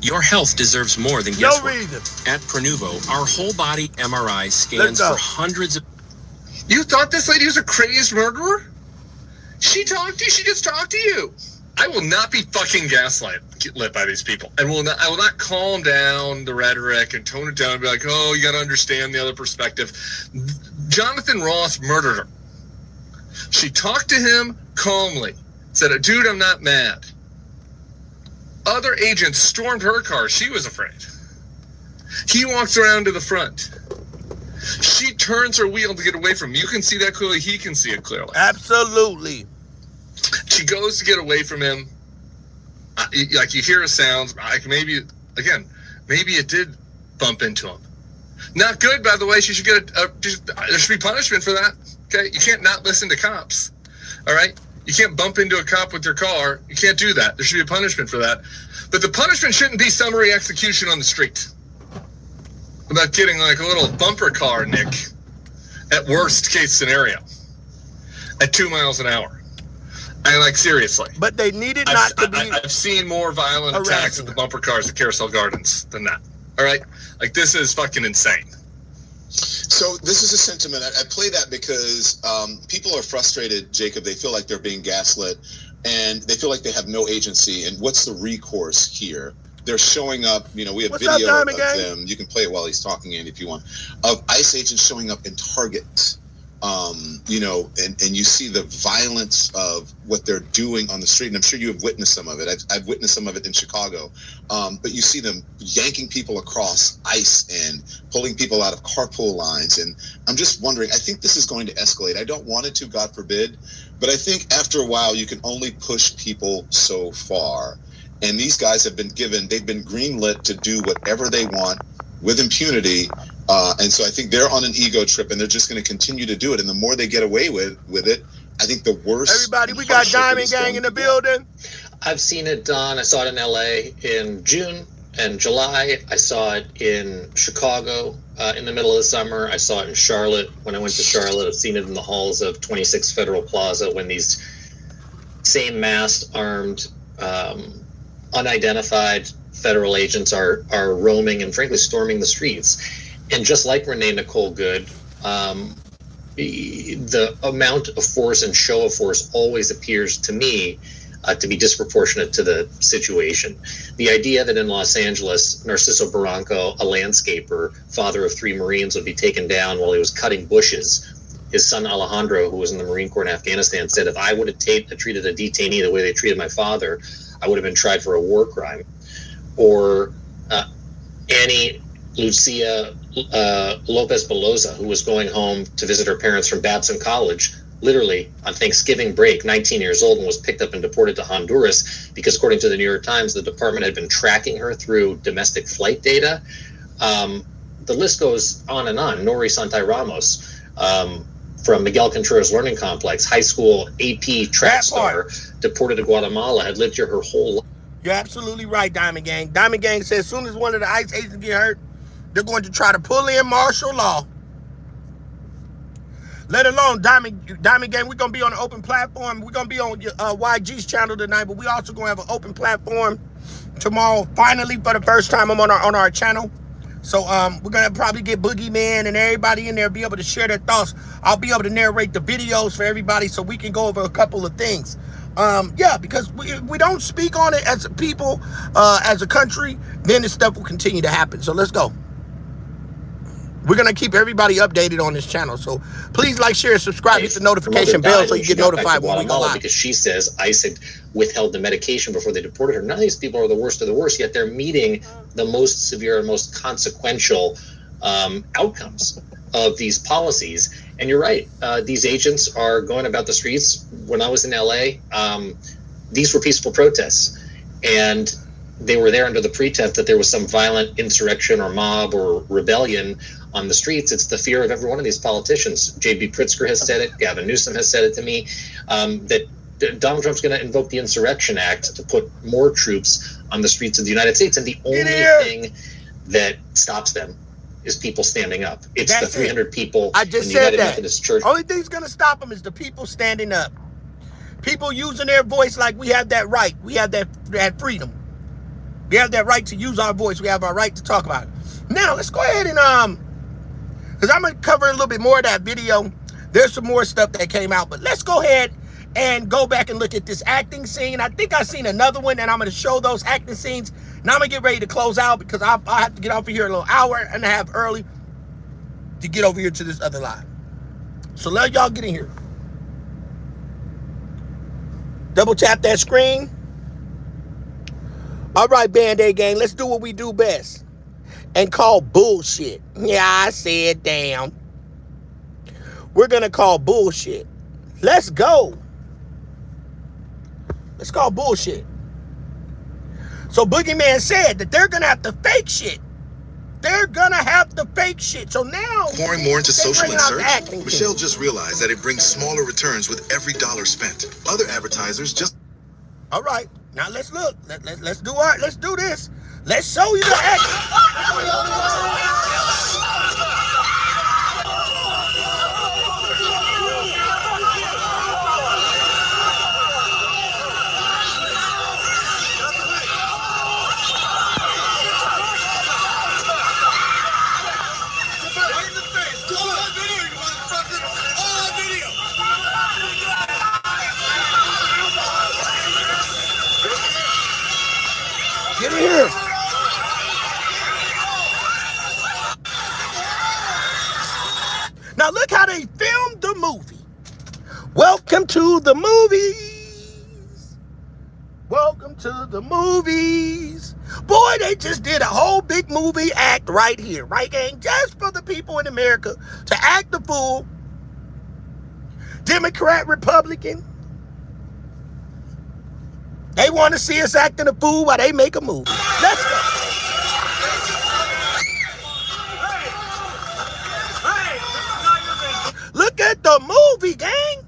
Your health deserves more than guesswork. No reason. At Prenuvo, our whole body MRI scans for hundreds of... You thought this lady was a crazed murderer? She talked to you. She just talked to you. I will not be fucking gaslit by these people. I will not calm down the rhetoric and tone it down and be like, oh, you got to understand the other perspective. Jonathan Ross murdered her. She talked to him calmly. Said, dude, I'm not mad. Other agents stormed her car. She was afraid. He walks around to the front. She turns her wheel to get away from him. You can see that clearly. He can see it clearly. Absolutely. She goes to get away from him. Like, you hear a sound. Like, maybe it did bump into him. Not good, by the way. She should get there should be punishment for that. Okay? You can't not listen to cops. All right? You can't bump into a cop with your car. You can't do that. There should be a punishment for that. But the punishment shouldn't be summary execution on the street. About getting like a little bumper car, Nick, at worst case scenario, at 2 miles an hour. Seriously. But they needed not to be. I've seen more violent attacks at the bumper cars at Carousel Gardens than that. All right? Like, this is fucking insane. So this is a sentiment. I play that because people are frustrated, Jacob. They feel like they're being gaslit, and they feel like they have no agency. And what's the recourse here? They're showing up. We have video of them. You can play it while he's talking, Andy, if you want. Of ICE agents showing up in Target. And you see the violence of what they're doing on the street. And I'm sure you have witnessed some of it. I've witnessed some of it in Chicago. But you see them yanking people across ICE and pulling people out of carpool lines. And I'm just wondering, I think this is going to escalate. I don't want it to, God forbid. But I think after a while, you can only push people so far. And these guys they've been greenlit to do whatever they want with impunity. And so I think they're on an ego trip, and they're just going to continue to do it. And the more they get away with it, I think the worse. Everybody, we got Diamond Gang in the building. I've seen it, Don. I saw it in LA in June and July. I saw it in Chicago in the middle of the summer. I saw it in Charlotte when I went to Charlotte. I've seen it in the halls of 26 Federal Plaza when these same masked, armed, unidentified federal agents are roaming and frankly storming the streets. And just like Renee Nicole Good, the amount of force and show of force always appears to me to be disproportionate to the situation. The idea that in Los Angeles, Narciso Barranco, a landscaper, father of 3 Marines, would be taken down while he was cutting bushes. His son Alejandro, who was in the Marine Corps in Afghanistan, said, if I would have treated a detainee the way they treated my father, I would have been tried for a war crime. or Annie Lucia Lopez Beloza, who was going home to visit her parents from Babson College, literally on Thanksgiving break, 19 years old, and was picked up and deported to Honduras because, according to the New York Times, the department had been tracking her through domestic flight data. The list goes on and on. Nori Santai Ramos, from Miguel Contreras Learning Complex, high school AP track star, deported to Guatemala, had lived here her whole life. You're absolutely right, Diamond Gang. Diamond Gang says as soon as one of the ICE agents get hurt, they're going to try to pull in martial law. Let alone Diamond Gang, we're going to be on an open platform. We're going to be on YG's channel tonight, but we also going to have an open platform tomorrow. Finally, for the first time, I'm on our channel. So we're going to probably get Boogeyman and everybody in there be able to share their thoughts. I'll be able to narrate the videos for everybody so we can go over a couple of things. Yeah, because we don't speak on it as a people, as a country, then this stuff will continue to happen. So let's go. We're going to keep everybody updated on this channel. So please like, share, subscribe, hit the notification bell so you get notified when we go live. Because she says ICE had withheld the medication before they deported her. None of these people are the worst of the worst, yet they're meeting the most severe and most consequential outcomes of these policies. And you're right. These agents are going about the streets. When I was in LA, these were peaceful protests. And they were there under the pretense that there was some violent insurrection or mob or rebellion on the streets. It's the fear of every one of these politicians. J.B. Pritzker has said it. Gavin Newsom has said it to me, that Donald Trump's going to invoke the Insurrection Act to put more troops on the streets of the United States. And the only thing that stops them is people standing up. It's the 300 people I just in the said United that. Methodist Church. Only thing's going to stop them is the people standing up. People using their voice like we have that right. We have that freedom. We have that right to use our voice. We have our right to talk about it. Now, let's go ahead and, because I'm going to cover a little bit more of that video. There's some more stuff that came out, but let's go ahead and go back and look at this acting scene. I think I've seen another one, and I'm going to show those acting scenes. Now I'm going to get ready to close out because I have to get off of here a little hour and a half early to get over here to this other live. So let y'all get in here. Double tap that screen. All right, Band-Aid gang, let's do what we do best and call bullshit. Yeah, I said damn. We're going to call bullshit. Let's go. Let's call bullshit. So Boogeyman said that they're going to have to fake shit. They're going to have to fake shit. So now, pouring more into social insert, Michelle just realized that it brings smaller returns with every dollar spent. Other advertisers just... All right. Now let's look. Let's do this. Let's show you the action. Get in here. Now look how they filmed the movie. Welcome to the movies. Welcome to the movies. Boy, they just did a whole big movie act right here, right, gang? Just for the people in America to act the fool. Democrat, Republican. They want to see us acting a fool while they make a movie. Let's go. Look at the movie, gang.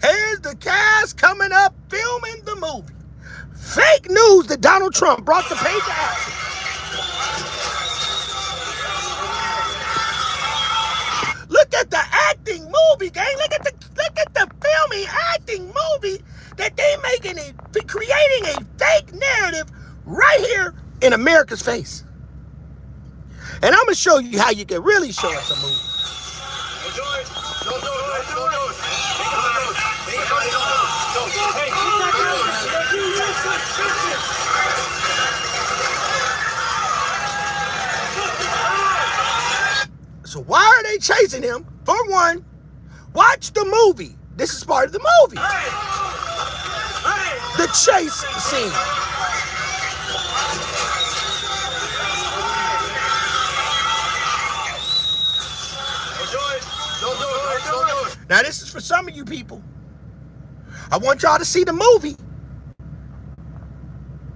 Here's the cast coming up filming the movie. Fake news that Donald Trump brought the pay to action. Look at the acting movie, gang. Look at the filming acting movie that they creating a fake narrative right here in America's face. And I'm gonna show you how you can really show us a movie. So why are they chasing him? For one, watch the movie. This is part of the movie. The chase scene. Now this is for some of you people. I want y'all to see the movie.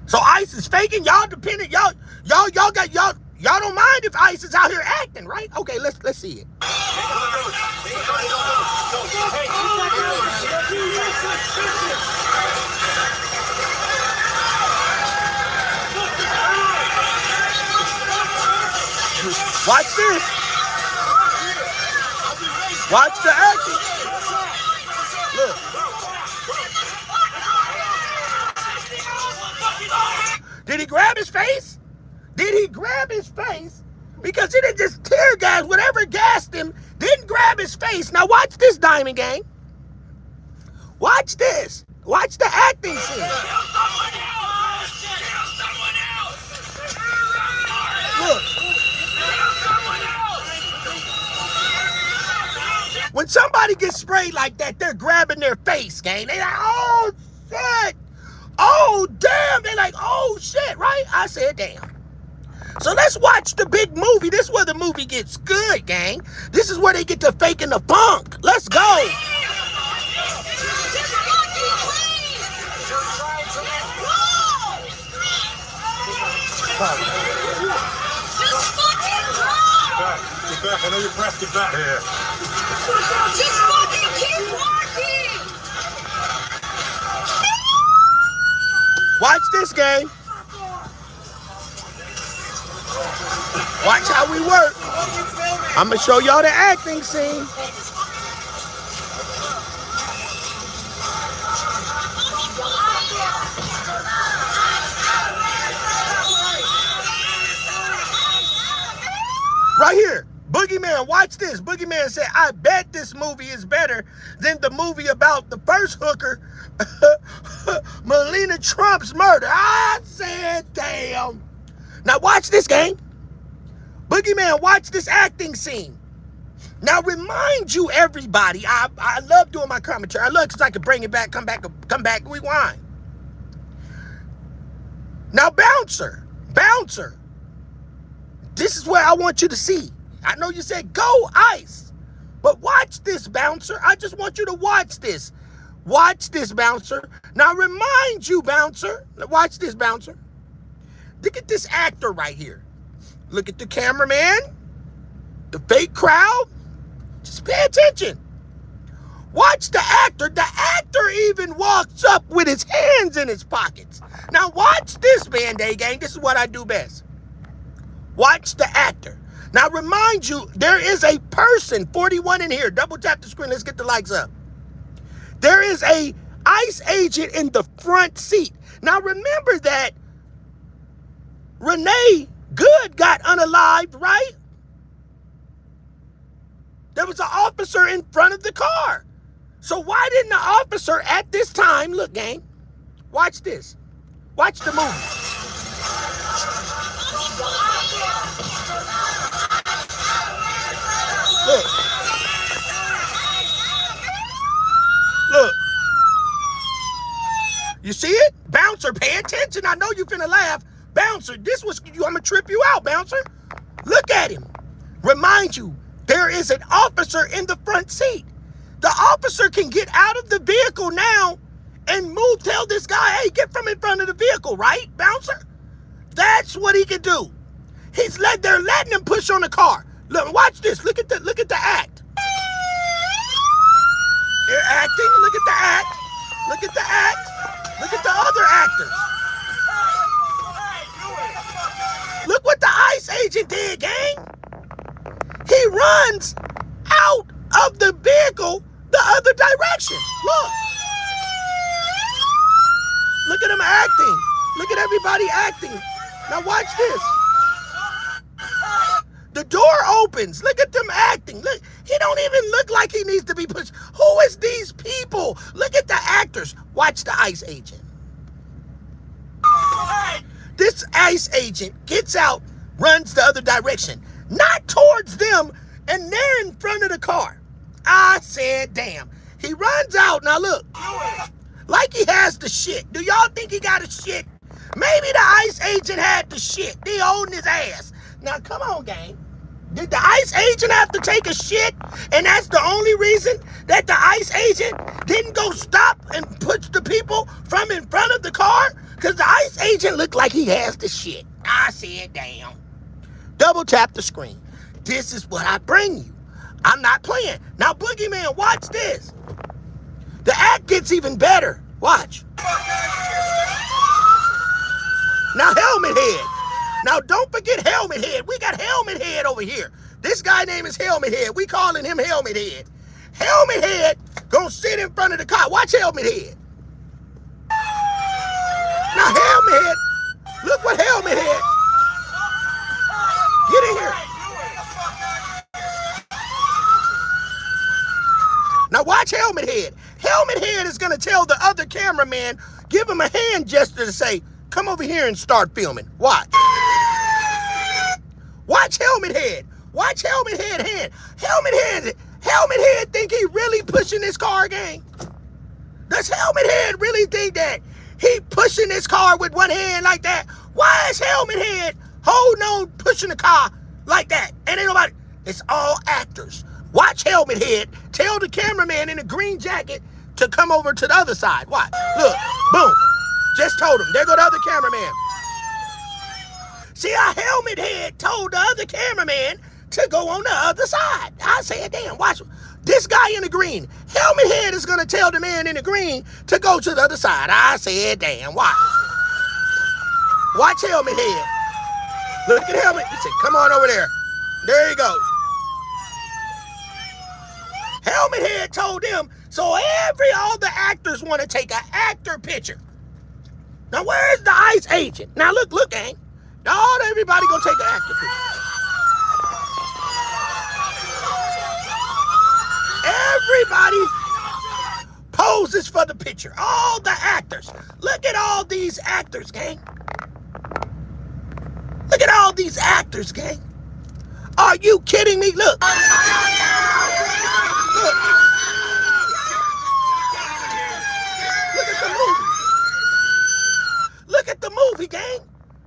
So ICE is faking, y'all dependent, y'all don't mind if ICE is out here acting, right? Okay, let's see it. Watch this. Watch the acting. Look. Did he grab his face? Did he grab his face? Because he didn't just tear gas, whatever gassed him, didn't grab his face. Now watch this, Diamond Gang. Watch this. Watch the acting scene. Look. When somebody gets sprayed like that, they're grabbing their face, gang. They like, oh, shit. Oh, damn. They're like, oh, shit, right? I said, damn. So let's watch the big movie. This is where the movie gets good, gang. This is where they get to faking the funk. Let's go. Get back. I know you're pressed. Get back. Yeah. Just fucking keep walking. Watch this, gang. Watch how we work. I'm going to show y'all the acting scene. Right here. Boogeyman, watch this. Boogeyman said, I bet this movie is better than the movie about the first hooker, Melania Trump's murder. I said, damn. Now watch this, gang. Boogeyman, watch this acting scene. Now remind you, everybody, I love doing my commentary. I love because I can bring it back, come back, rewind. Now, Bouncer, this is where I want you to see. I know you said go ICE, but watch this, Bouncer. I just want you to watch this. Watch this, Bouncer. Now remind you, Bouncer. Watch this, Bouncer. Look at this actor right here. Look at the cameraman, the fake crowd. Just pay attention. Watch the actor. The actor even walks up with his hands in his pockets. Now watch this, Band-Aid Gang. This is what I do best. Watch the actor. Now remind you, there is a person, 41 in here. Double tap the screen. Let's get the likes up. There is a ICE agent in the front seat. Now remember that Renee Good got unalived, right? There was an officer in front of the car. So why didn't the officer at this time, look, gang, watch this. Watch the movie. Look. Look. You see it? Bouncer, pay attention. I know you finna laugh. Bouncer, this was, I'm gonna trip you out, Bouncer. Look at him. Remind you, there is an officer in the front seat. The officer can get out of the vehicle now and tell this guy, hey, get from in front of the vehicle, right, Bouncer? That's what he can do. They're letting him push on the car. Look, watch this. Look at the act. They're acting. Look at the act. Look at the act. Look at the other actors. Look what the ICE agent did, gang. He runs out of the vehicle the other direction. Look. Look at him acting. Look at everybody acting. Now watch this. The door opens. Look at them acting. Look, he don't even look like he needs to be pushed. Who is these people? Look at the actors. Watch the ICE agent. This ICE agent gets out, runs the other direction. Not towards them, and they're in front of the car. I said, damn. He runs out. Now look. Like he has the shit. Do y'all think he got a shit? Maybe the ICE agent had the shit. They holding his ass. Now come on, gang. Did the ICE agent have to take a shit? And that's the only reason that the ICE agent didn't go stop and push the people from in front of the car? Because the ICE agent looked like he has the shit. I said, damn. Double tap the screen. This is what I bring you. I'm not playing. Now, Boogeyman, watch this. The act gets even better. Watch. Now, Helmet Head. Now, don't forget Helmet Head. We got Helmet Head over here. This guy name is Helmet Head. We calling him Helmet Head. Helmet Head gonna sit in front of the car. Watch Helmet Head. Now, Helmet Head. Look what Helmet Head. Get in here. Now, watch Helmet Head. Helmet Head is gonna tell the other cameraman, give him a hand gesture to say, come over here and start filming. Watch. Watch Helmet Head. Watch Helmet Head hand. Helmet Head think he really pushing this car, gang? Does Helmet Head really think that he pushing this car with one hand like that? Why is Helmet Head holding on, pushing the car like that? And ain't nobody, it's all actors. Watch Helmet Head tell the cameraman in the green jacket to come over to the other side. Watch. Look. Boom. Just told him. There go the other cameraman. See how Helmet Head told the other cameraman to go on the other side. I said, damn, watch. This guy in the green. Helmet Head is going to tell the man in the green to go to the other side. I said, damn, watch. Watch Helmet Head. Look at Helmet. He said, come on over there. There you go. Helmet Head told them, so all the actors want to take an actor picture. Now, where's the ICE agent? Now, look, gang. Everybody gonna take an actor picture. Everybody poses for the picture. All the actors. Look at all these actors, gang. Look at all these actors, gang. Are you kidding me? Look. Look. Look at the movie. Look at the movie, gang.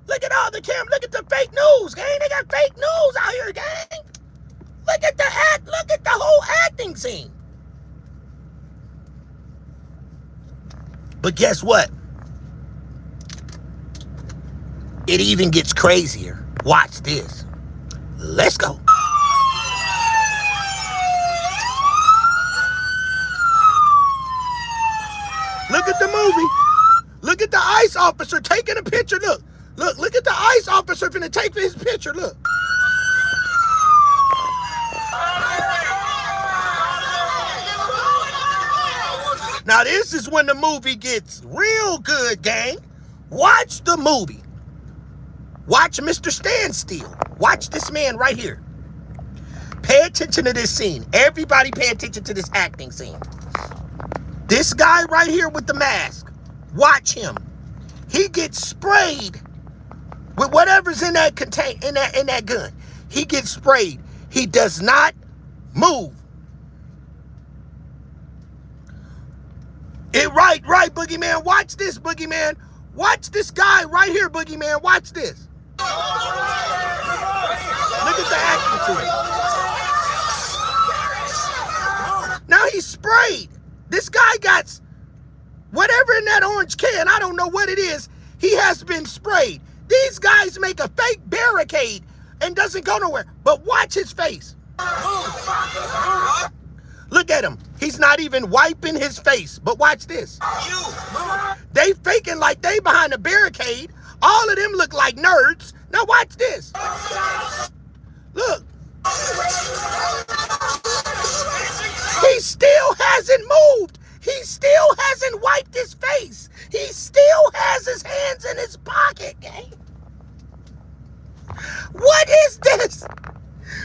Look at all the camera. Look at the fake news, gang. They got fake news out here, gang. Look at the act. Look at the whole acting scene. But guess what? It even gets crazier. Watch this. Let's go. Look at the movie. Look at the ICE officer taking a picture. Look at the ICE officer finna take his picture. Look. Now this is when the movie gets real good, gang. Watch the movie. Watch Mr. Standstill. Watch this man right here. Pay attention to this scene. Everybody pay attention to this acting scene. This guy right here with the mask. Watch him. He gets sprayed with whatever's in that in that gun. He gets sprayed. He does not move. Right, Boogeyman. Watch this, Boogeyman. Watch this guy right here, Boogeyman. Watch this. Look at the acting scene. Now he's sprayed. This guy got whatever in that orange can. I don't know what it is. He has been sprayed. These guys make a fake barricade and doesn't go nowhere. But watch his face. Look at him. He's not even wiping his face. But watch this. They faking like they behind a barricade. All of them look like nerds. Now watch this. Look. He still hasn't moved. He still hasn't wiped his face. He still has his hands in his pocket, gang. What is this?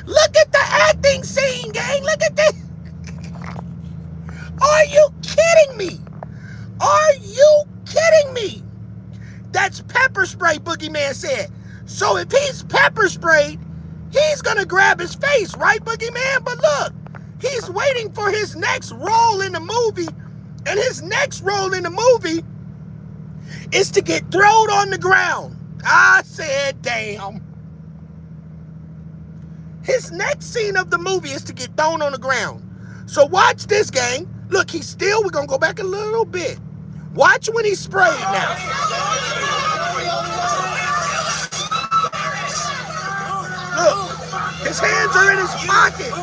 Look at the acting scene, gang. Look at this. Are you kidding me? Are you kidding me? That's pepper spray, Boogeyman said. So if he's pepper sprayed, he's gonna grab his face, right, Boogeyman? But look, he's waiting for his next role in the movie, and his next role in the movie is to get thrown on the ground. I said, damn. His next scene of the movie is to get thrown on the ground. So watch this, gang. Look, he's still, we're going to go back a little bit. Watch when he's sprayed now. Look, his hands are in his pocket.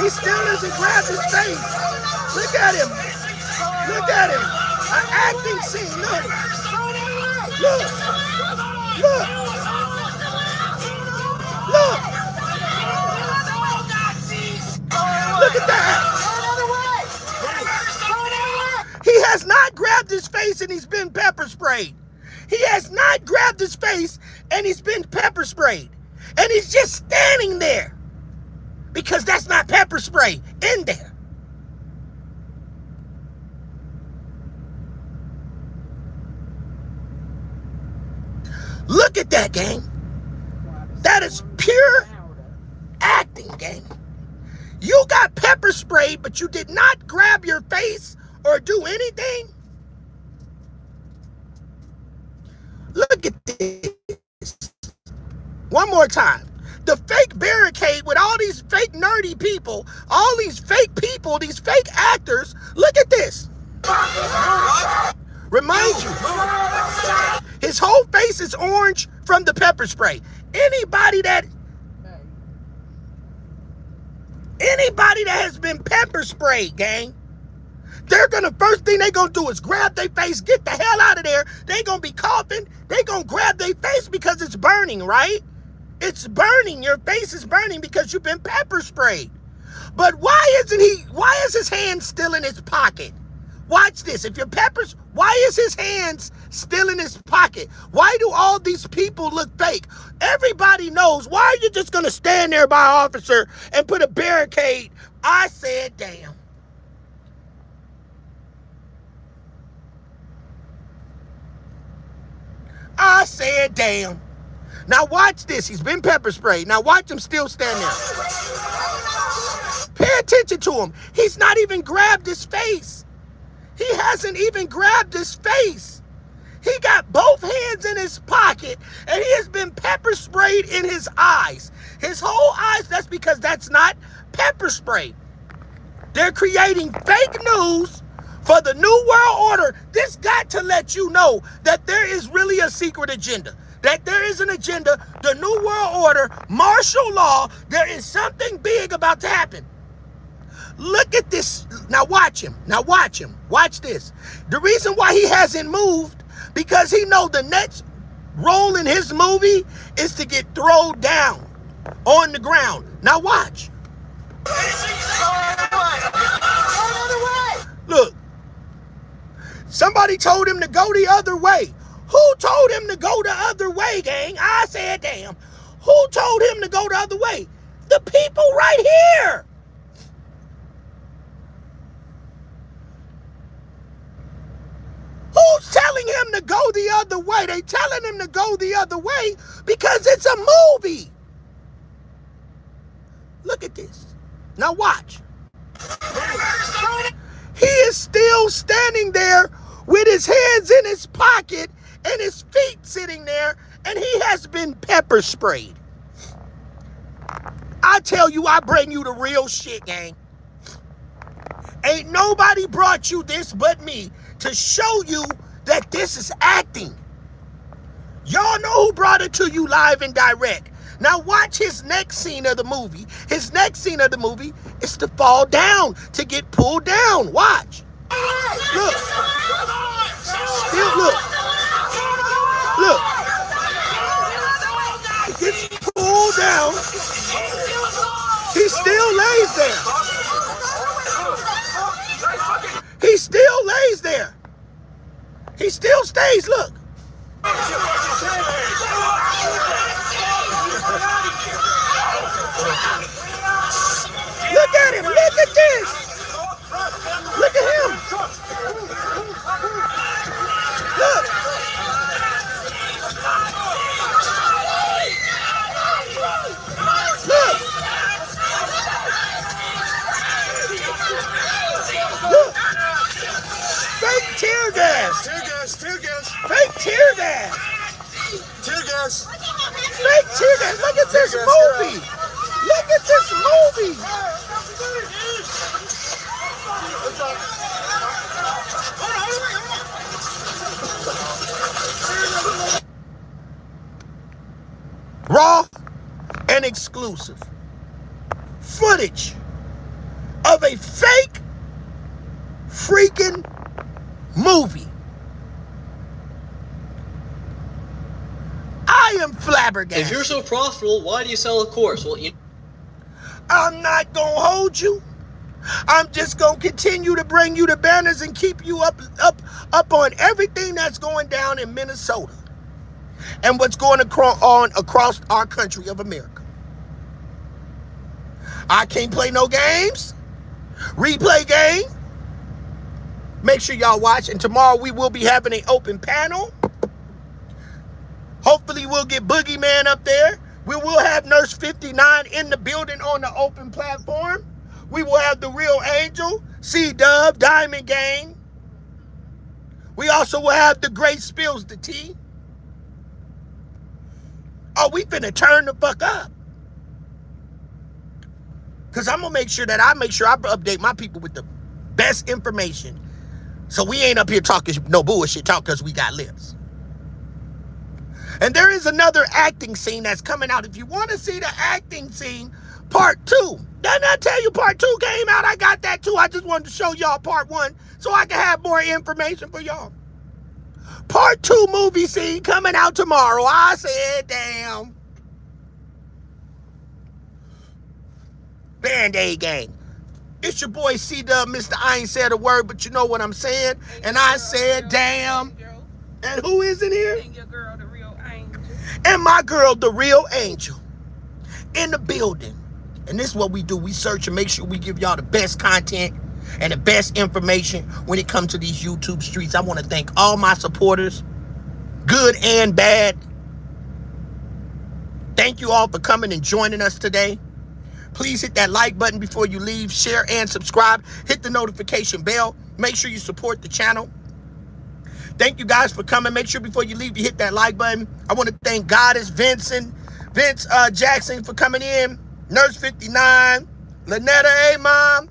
He still doesn't grab his face. Look at him. Look at him. An acting scene. Look. Look. Look. Look. Look at that. He has not grabbed his face and he's been pepper sprayed. He has not grabbed his face and he's been pepper sprayed. And he's just standing there because that's not pepper spray in there. Look at that, gang. That is pure acting, gang. You got pepper sprayed, but you did not grab your face or do anything. Look at this. One more time. The fake barricade with all these fake nerdy people, all these fake people, these fake actors. Look at this. Remind you, his whole face is orange from the pepper spray. Anybody that has been pepper sprayed, gang, they're gonna, first thing they're gonna do is grab their face, get the hell out of there. They gonna be coughing. They gonna grab their face because it's burning, right? It's burning. Your face is burning because you've been pepper sprayed. But why is his hand still in his pocket? Watch this. If you're peppers, why is his hands still in his pocket? Why do all these people look fake? Everybody knows. Why are you just gonna stand there by an officer and put a barricade? I said, damn. I said, damn. Now watch this. He's been pepper sprayed. Now watch him still stand there. Pay attention to him. He's not even grabbed his face. He hasn't even grabbed his face. He got both hands in his pocket and he has been pepper sprayed in his eyes. His whole eyes, that's because that's not pepper spray. They're creating fake news for the New World Order. This got to let you know that there is really a secret agenda. That there is an agenda, the New World Order, martial law. There is something big about to happen. Look at this. Now watch him. Now watch him. Watch this. The reason why he hasn't moved, because he know the next role in his movie is to get thrown down on the ground. Now watch. Look. Somebody told him to go the other way. Who told him to go the other way, gang? I said, damn. Who told him to go the other way? The people right here. Who's telling him to go the other way? They telling him to go the other way because it's a movie. Look at this. Now watch. He is still standing there with his hands in his pocket and his feet sitting there, and he has been pepper sprayed. I tell you, I bring you the real shit, gang. Ain't nobody brought you this but me to show you that this is acting. Y'all know who brought it to you live and direct. Now watch his next scene of the movie. His next scene of the movie is to fall down, to get pulled down. Watch. Look. Still look. Look. He gets pulled down. He still lays there. He still lays there. He still stays. Look. Look at him. Look at this. Look at him. Look. Look. Look. Fake tear gas. Tear gas. Tear gas. Fake tear gas. Tear gas. Fake tear gas. Look at this movie. Look at this movie. Raw and exclusive footage of a fake freaking movie. I am flabbergasted. If you're so profitable, why do you sell a course? Well, I'm not gonna hold you. I'm just gonna continue to bring you the banners and keep you up on everything that's going down in Minnesota and what's going on across our country of America. I can't play no games. Replay game. Make sure y'all watch. And tomorrow we will be having an open panel. Hopefully we'll get Boogeyman up there. We will have Nurse 59 in the building on the open platform. We will have the Real Angel, C-Dub, Diamond Gang. We also will have the Great Spills, the T. Oh, we finna turn the fuck up. Because I'm going to make sure I update my people with the best information. So we ain't up here talking no bullshit talk because we got lips. And there is another acting scene that's coming out. If you want to see the acting scene, part 2. Didn't I tell you part 2 came out? I got that too. I just wanted to show y'all part 1 so I can have more information for y'all. Part 2 movie scene coming out tomorrow. I said, damn. Band-Aid gang. It's your boy C-Dub, Mr. I ain't said a word, but you know what I'm saying. And I said, damn. And who is in here? And your girl, the Real Angel. And my girl, the Real Angel. In the building. And this is what we do. We search and make sure we give y'all the best content and the best information when it comes to these YouTube streets. I want to thank all my supporters, good and bad. Thank you all for coming and joining us today. Please hit that like button before you leave. Share and subscribe. Hit the notification bell. Make sure you support the channel. Thank you guys for coming. Make sure before you leave, you hit that like button. I want to thank Goddess Vince Jackson for coming in. Nurse 59. Lynetta, hey, Mom.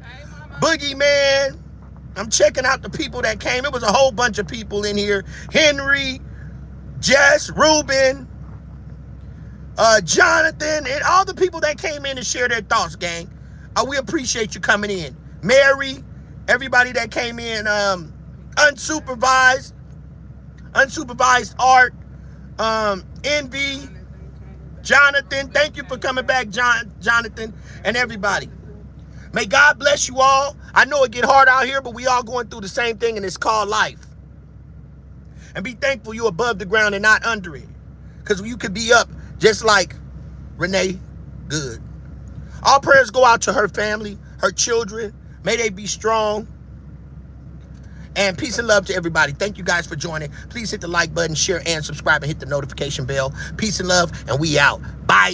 Hey, Mama. Boogeyman. I'm checking out the people that came. It was a whole bunch of people in here. Henry, Jess, Ruben, Jonathan, and all the people that came in and shared their thoughts, gang. We appreciate you coming in. Mary, everybody that came in, unsupervised art, Envy, Jonathan, thank you for coming back, Jonathan, and everybody. May God bless you all. I know it get hard out here, but we all going through the same thing, and it's called life. And be thankful you're above the ground and not under it. Because you could be up just like Renee Good. All prayers go out to her family, her children. May they be strong. And peace and love to everybody. Thank you guys for joining. Please hit the like button, share and subscribe, and hit the notification bell. Peace and love, and we out. Bye.